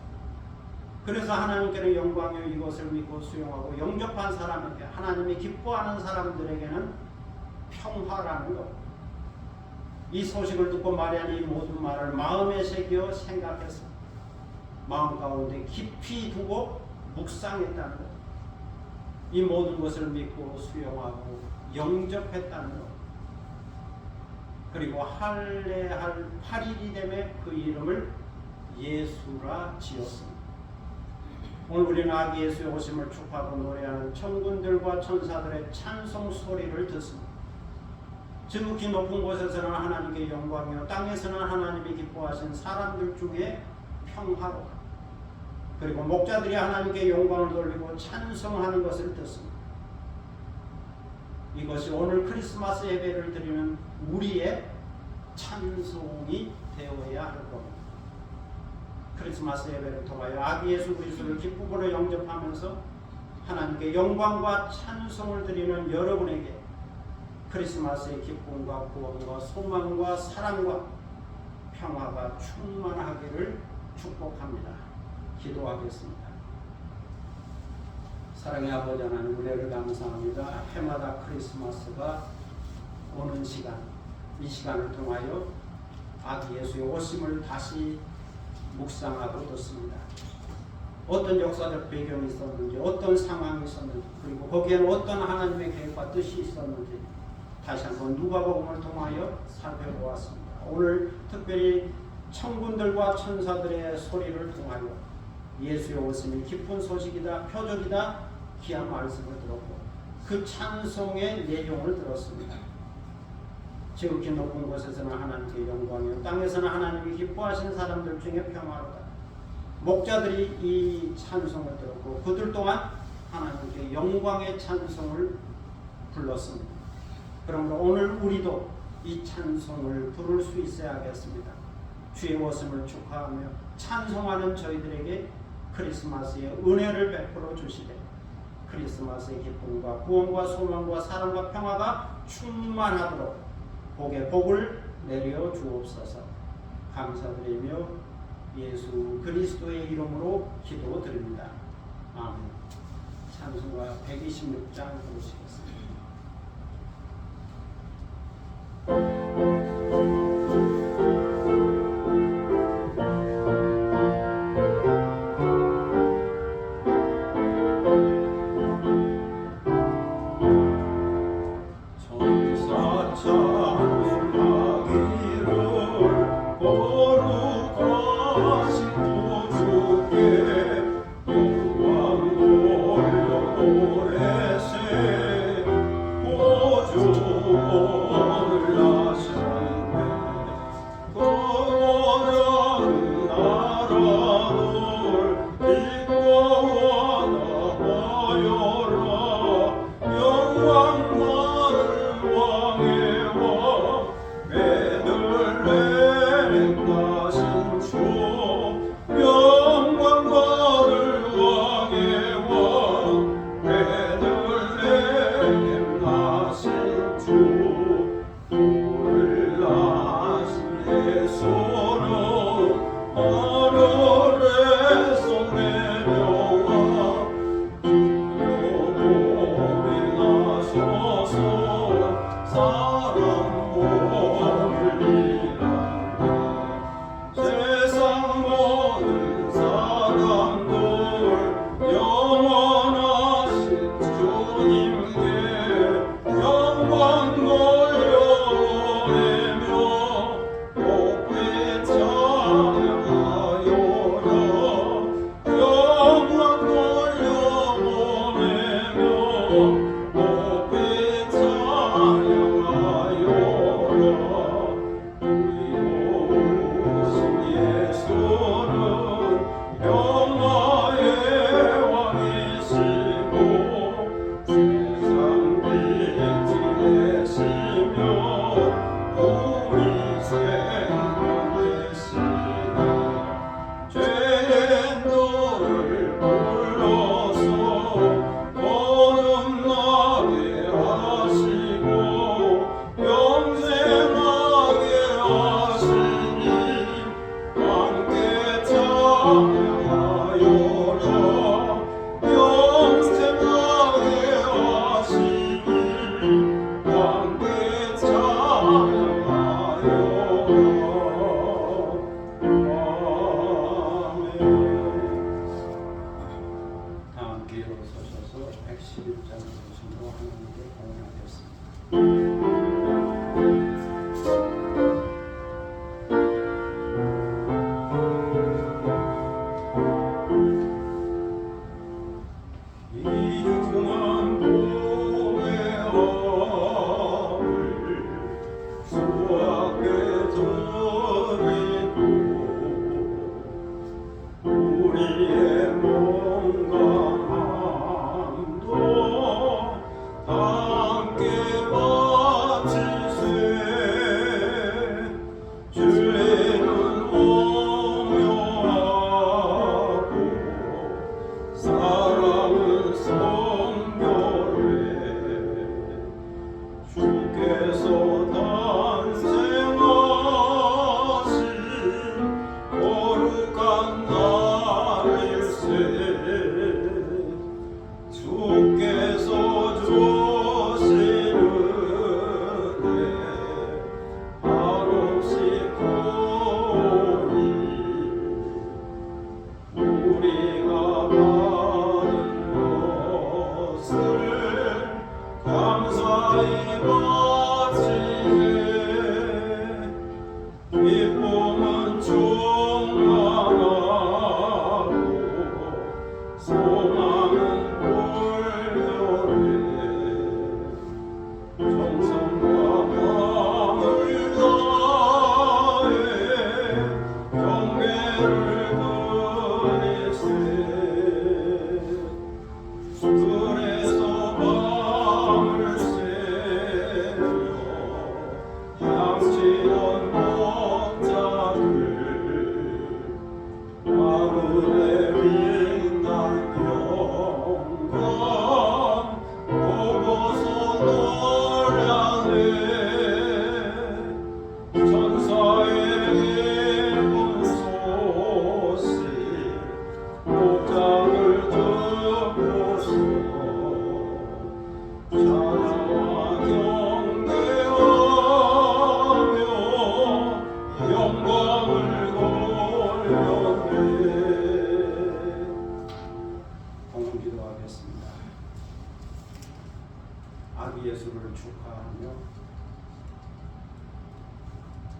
그래서 하나님께는 영광이요 이것을 믿고 수용하고 영접한 사람에게 하나님이 기뻐하는 사람들에게는 평화라는 것. 이 소식을 듣고 마리아는 이 모든 말을 마음에 새겨 생각했습니다. 마음 가운데 깊이 두고 묵상했다는 것. 이 모든 것을 믿고 수용하고 영접했다는 것. 그리고 할례할 8일이 되매 그 이름을 예수라 지었습니다. 오늘 우리는 아기 예수의 오심을 축하하고 노래하는 천군들과 천사들의 찬송 소리를 듣습니다. 지극히 높은 곳에서는 하나님께 영광이요 땅에서는 하나님이 기뻐하신 사람들 중에 평화로 그리고 목자들이 하나님께 영광을 돌리고 찬송하는 것을 듣습니다. 이것이 오늘 크리스마스 예배를 드리는 우리의 찬송이 되어야 할 겁니다. 크리스마스 예배를 통하여 아기 예수 그리스도를 기쁨으로 영접하면서 하나님께 영광과 찬송을 드리는 여러분에게 크리스마스의 기쁨과 구원과 소망과 사랑과 평화가 충만하기를 축복합니다. 기도하겠습니다. 사랑의 아버지 하나님, 은혜를 감사합니다. 해마다 크리스마스가 오는 시간, 이 시간을 통하여 아기 예수의 오심을 다시 묵상하고 듣습니다. 어떤 역사적 배경이 있었는지, 어떤 상황이 있었는지, 그리고 거기에는 어떤 하나님의 계획과 뜻이 있었는지 다시 한번 누가복음을 통하여 살펴보았습니다. 오늘 특별히 천군들과 천사들의 소리를 통하여 예수의 오심이 기쁜 소식이다, 표적이다, 귀한 말씀을 들었고 그 찬송의 내용을 들었습니다. 지극히 높은 곳에서는 하나님께 영광이요 땅에서는 하나님이 기뻐하시는 사람들 중에 평화로다. 목자들이 이 찬송을 들었고 그들 또한 하나님께 영광의 찬송을 불렀습니다. 그러므로 오늘 우리도 이 찬송을 부를 수 있어야겠습니다. 주의 오심을 축하하며 찬송하는 저희들에게 크리스마스의 은혜를 베풀어 주시되 크리스마스의 기쁨과 구원과 소망과 사랑과 평화가 충만하도록 복에 복을 내려 주옵소서. 감사드리며 예수 그리스도의 이름으로 기도드립니다. 아멘. 찬송가 126장 부르시겠습니다. 찬양하여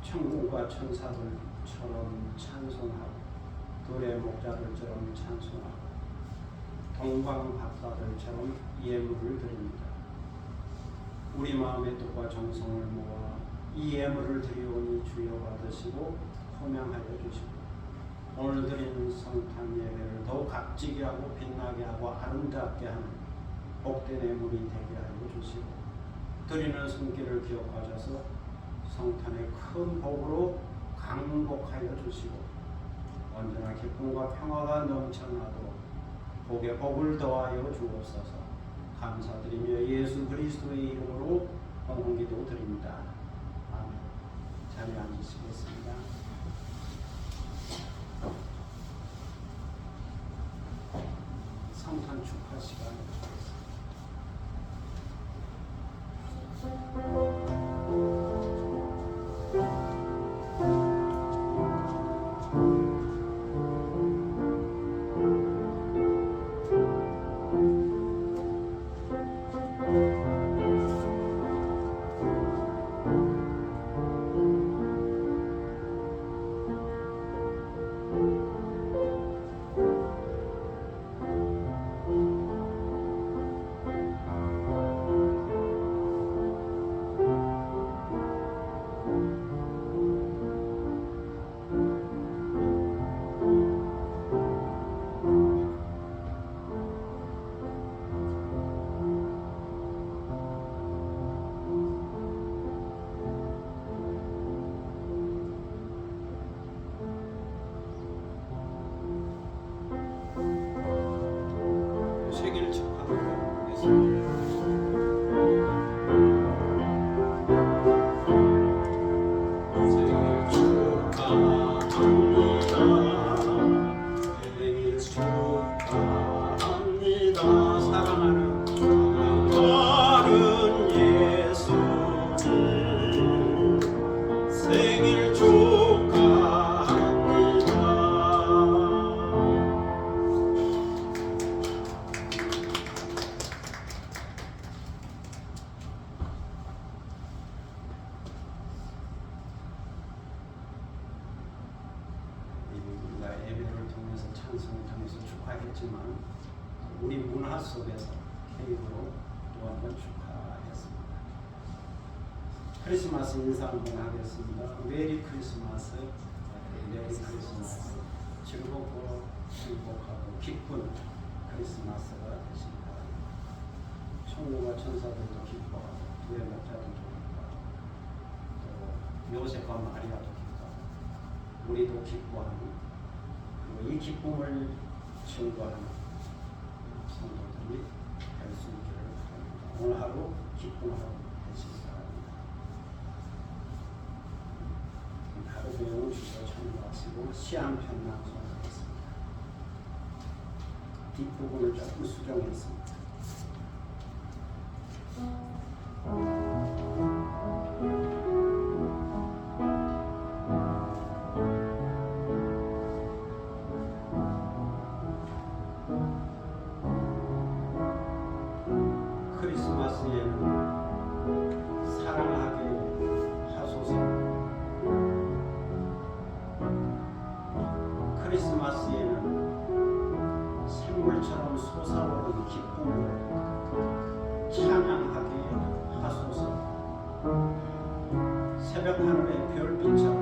천군과 천사들처럼 찬송하고 들의 목자들처럼 찬송하고 동방 박사들처럼 예물을 드립니다. 우리 마음의 뜻과 정성을 모아 이 예물을 드리오니 주여 받으시고 호명하여 주시고 오늘 드리는 성탄 예배를 더욱 값지게 하고 빛나게 하고 아름답게 하는 복된 예물이 되게 하여 주시고 드리는 손길을 기억하셔서 성탄의 큰 복으로 강복하여 주시고 언제나 기쁨과 평화가 넘쳐나도록 복에 복을 더하여 주옵소서. 감사드리며 예수 그리스도의 이름으로 헌금기도 드립니다. 아멘. 자리에 앉으시겠습니다. 성탄 축하 시간. 생일 축하드리겠습니다. 예배를 통해서 찬송을 통해서 축하했지만 우리 문화 속에서 케이크로 또 한번 축하했습니다. 크리스마스 인사 한번 하겠습니다. 메리 크리스마스, 메리 크리스마스. 즐겁고 행복하고 기쁜 크리스마스가 되시기 바랍니다. 천군과 천사들도 기뻐하고 두의 목자들도 기뻐하고 또 요셉과 마리아도 기뻐하고 우리도 기뻐하는 이 기쁨을 증거하는 성도들이 될 수 있기를 바랍니다. 오늘 하루 기쁜 하루 되시기 바랍니다. 시 한 편 낭송하겠습니다. 뒷부분을 조금 수정했습니다. 크리스마스에는 사랑하게 하소서. 크리스마스에는 샘물처럼 솟아오르는 기쁨을 찬양하게 하소서. 새벽 하늘의 별빛처럼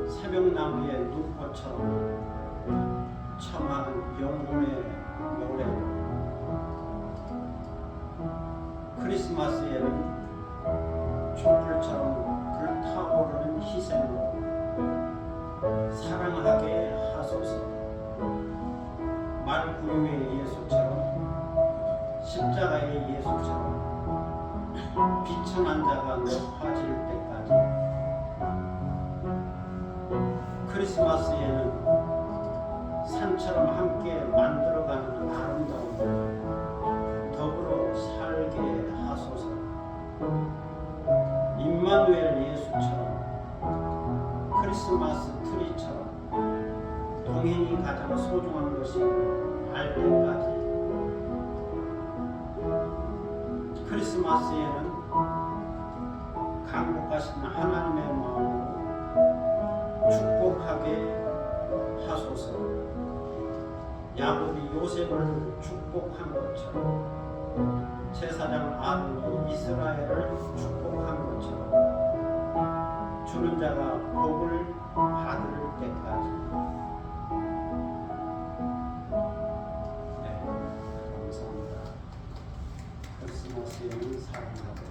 새벽나무의 눈꽃처럼 청하는 영혼의 노래로 크리스마스에는 촛불처럼 불타오르는 희생으로 사랑하게 하소서. 말구유의 예수처럼 십자가의 예수처럼 비천한 자가 높아질 때까지 크리스마스에는 산처럼 함께 만들어가는 아름다움을 더불어 살게 하소서. 임마누엘 예수처럼 크리스마스 트리처럼 동행이 가장 소중한 것이 알 때까지 크리스마스에는 강복하신 하나님의 마음으로 축복하게 하소서. 야곱이 요셉을 축복한 것처럼 제사장 아론이 이스라엘을 축복한 것처럼 주는 자가 복을 받을 때까지. 네, 감사합니다. 크리스마스에는 사랑하고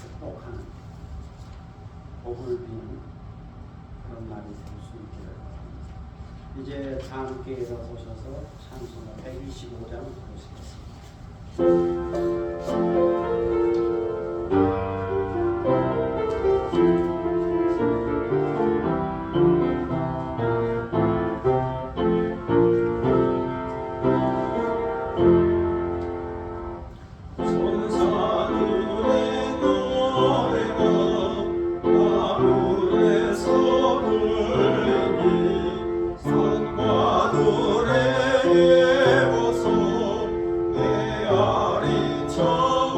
축복하는 복을 비는 그런 날이 될 수 있기를 바랍니다. 이제 다 함께 일어서셔서 찬송가 125장 부르시겠습니다. 내 알이 저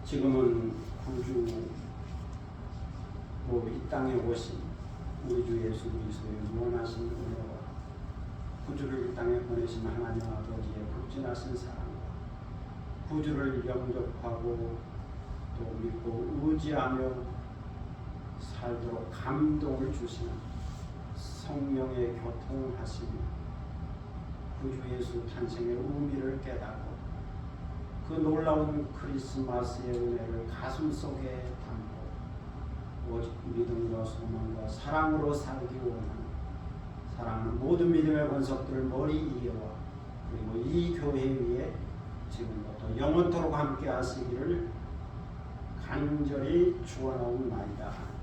지금은 구주로 이 땅에 오신 우리 주 예수 그리스도의 무한하신 은혜와 구주를 이 땅에 보내신 하나님 아버지의 극진하신 사랑과 구주를 영접하고 또 믿고 의지하며 살도록 감동을 주시는 성령의 교통하심이 구주 예수 탄생의 의미를 깨닫고 그 놀라운 크리스마스의 은혜를 가슴속에 담고 오직 믿음과 소망과 사랑으로 살기 원하는 사랑하는 모든 믿음의 권속들을 머리 이어와 그리고 이 교회 위에 지금부터 영원토록 함께 하시기를 간절히 축원하옵나이다.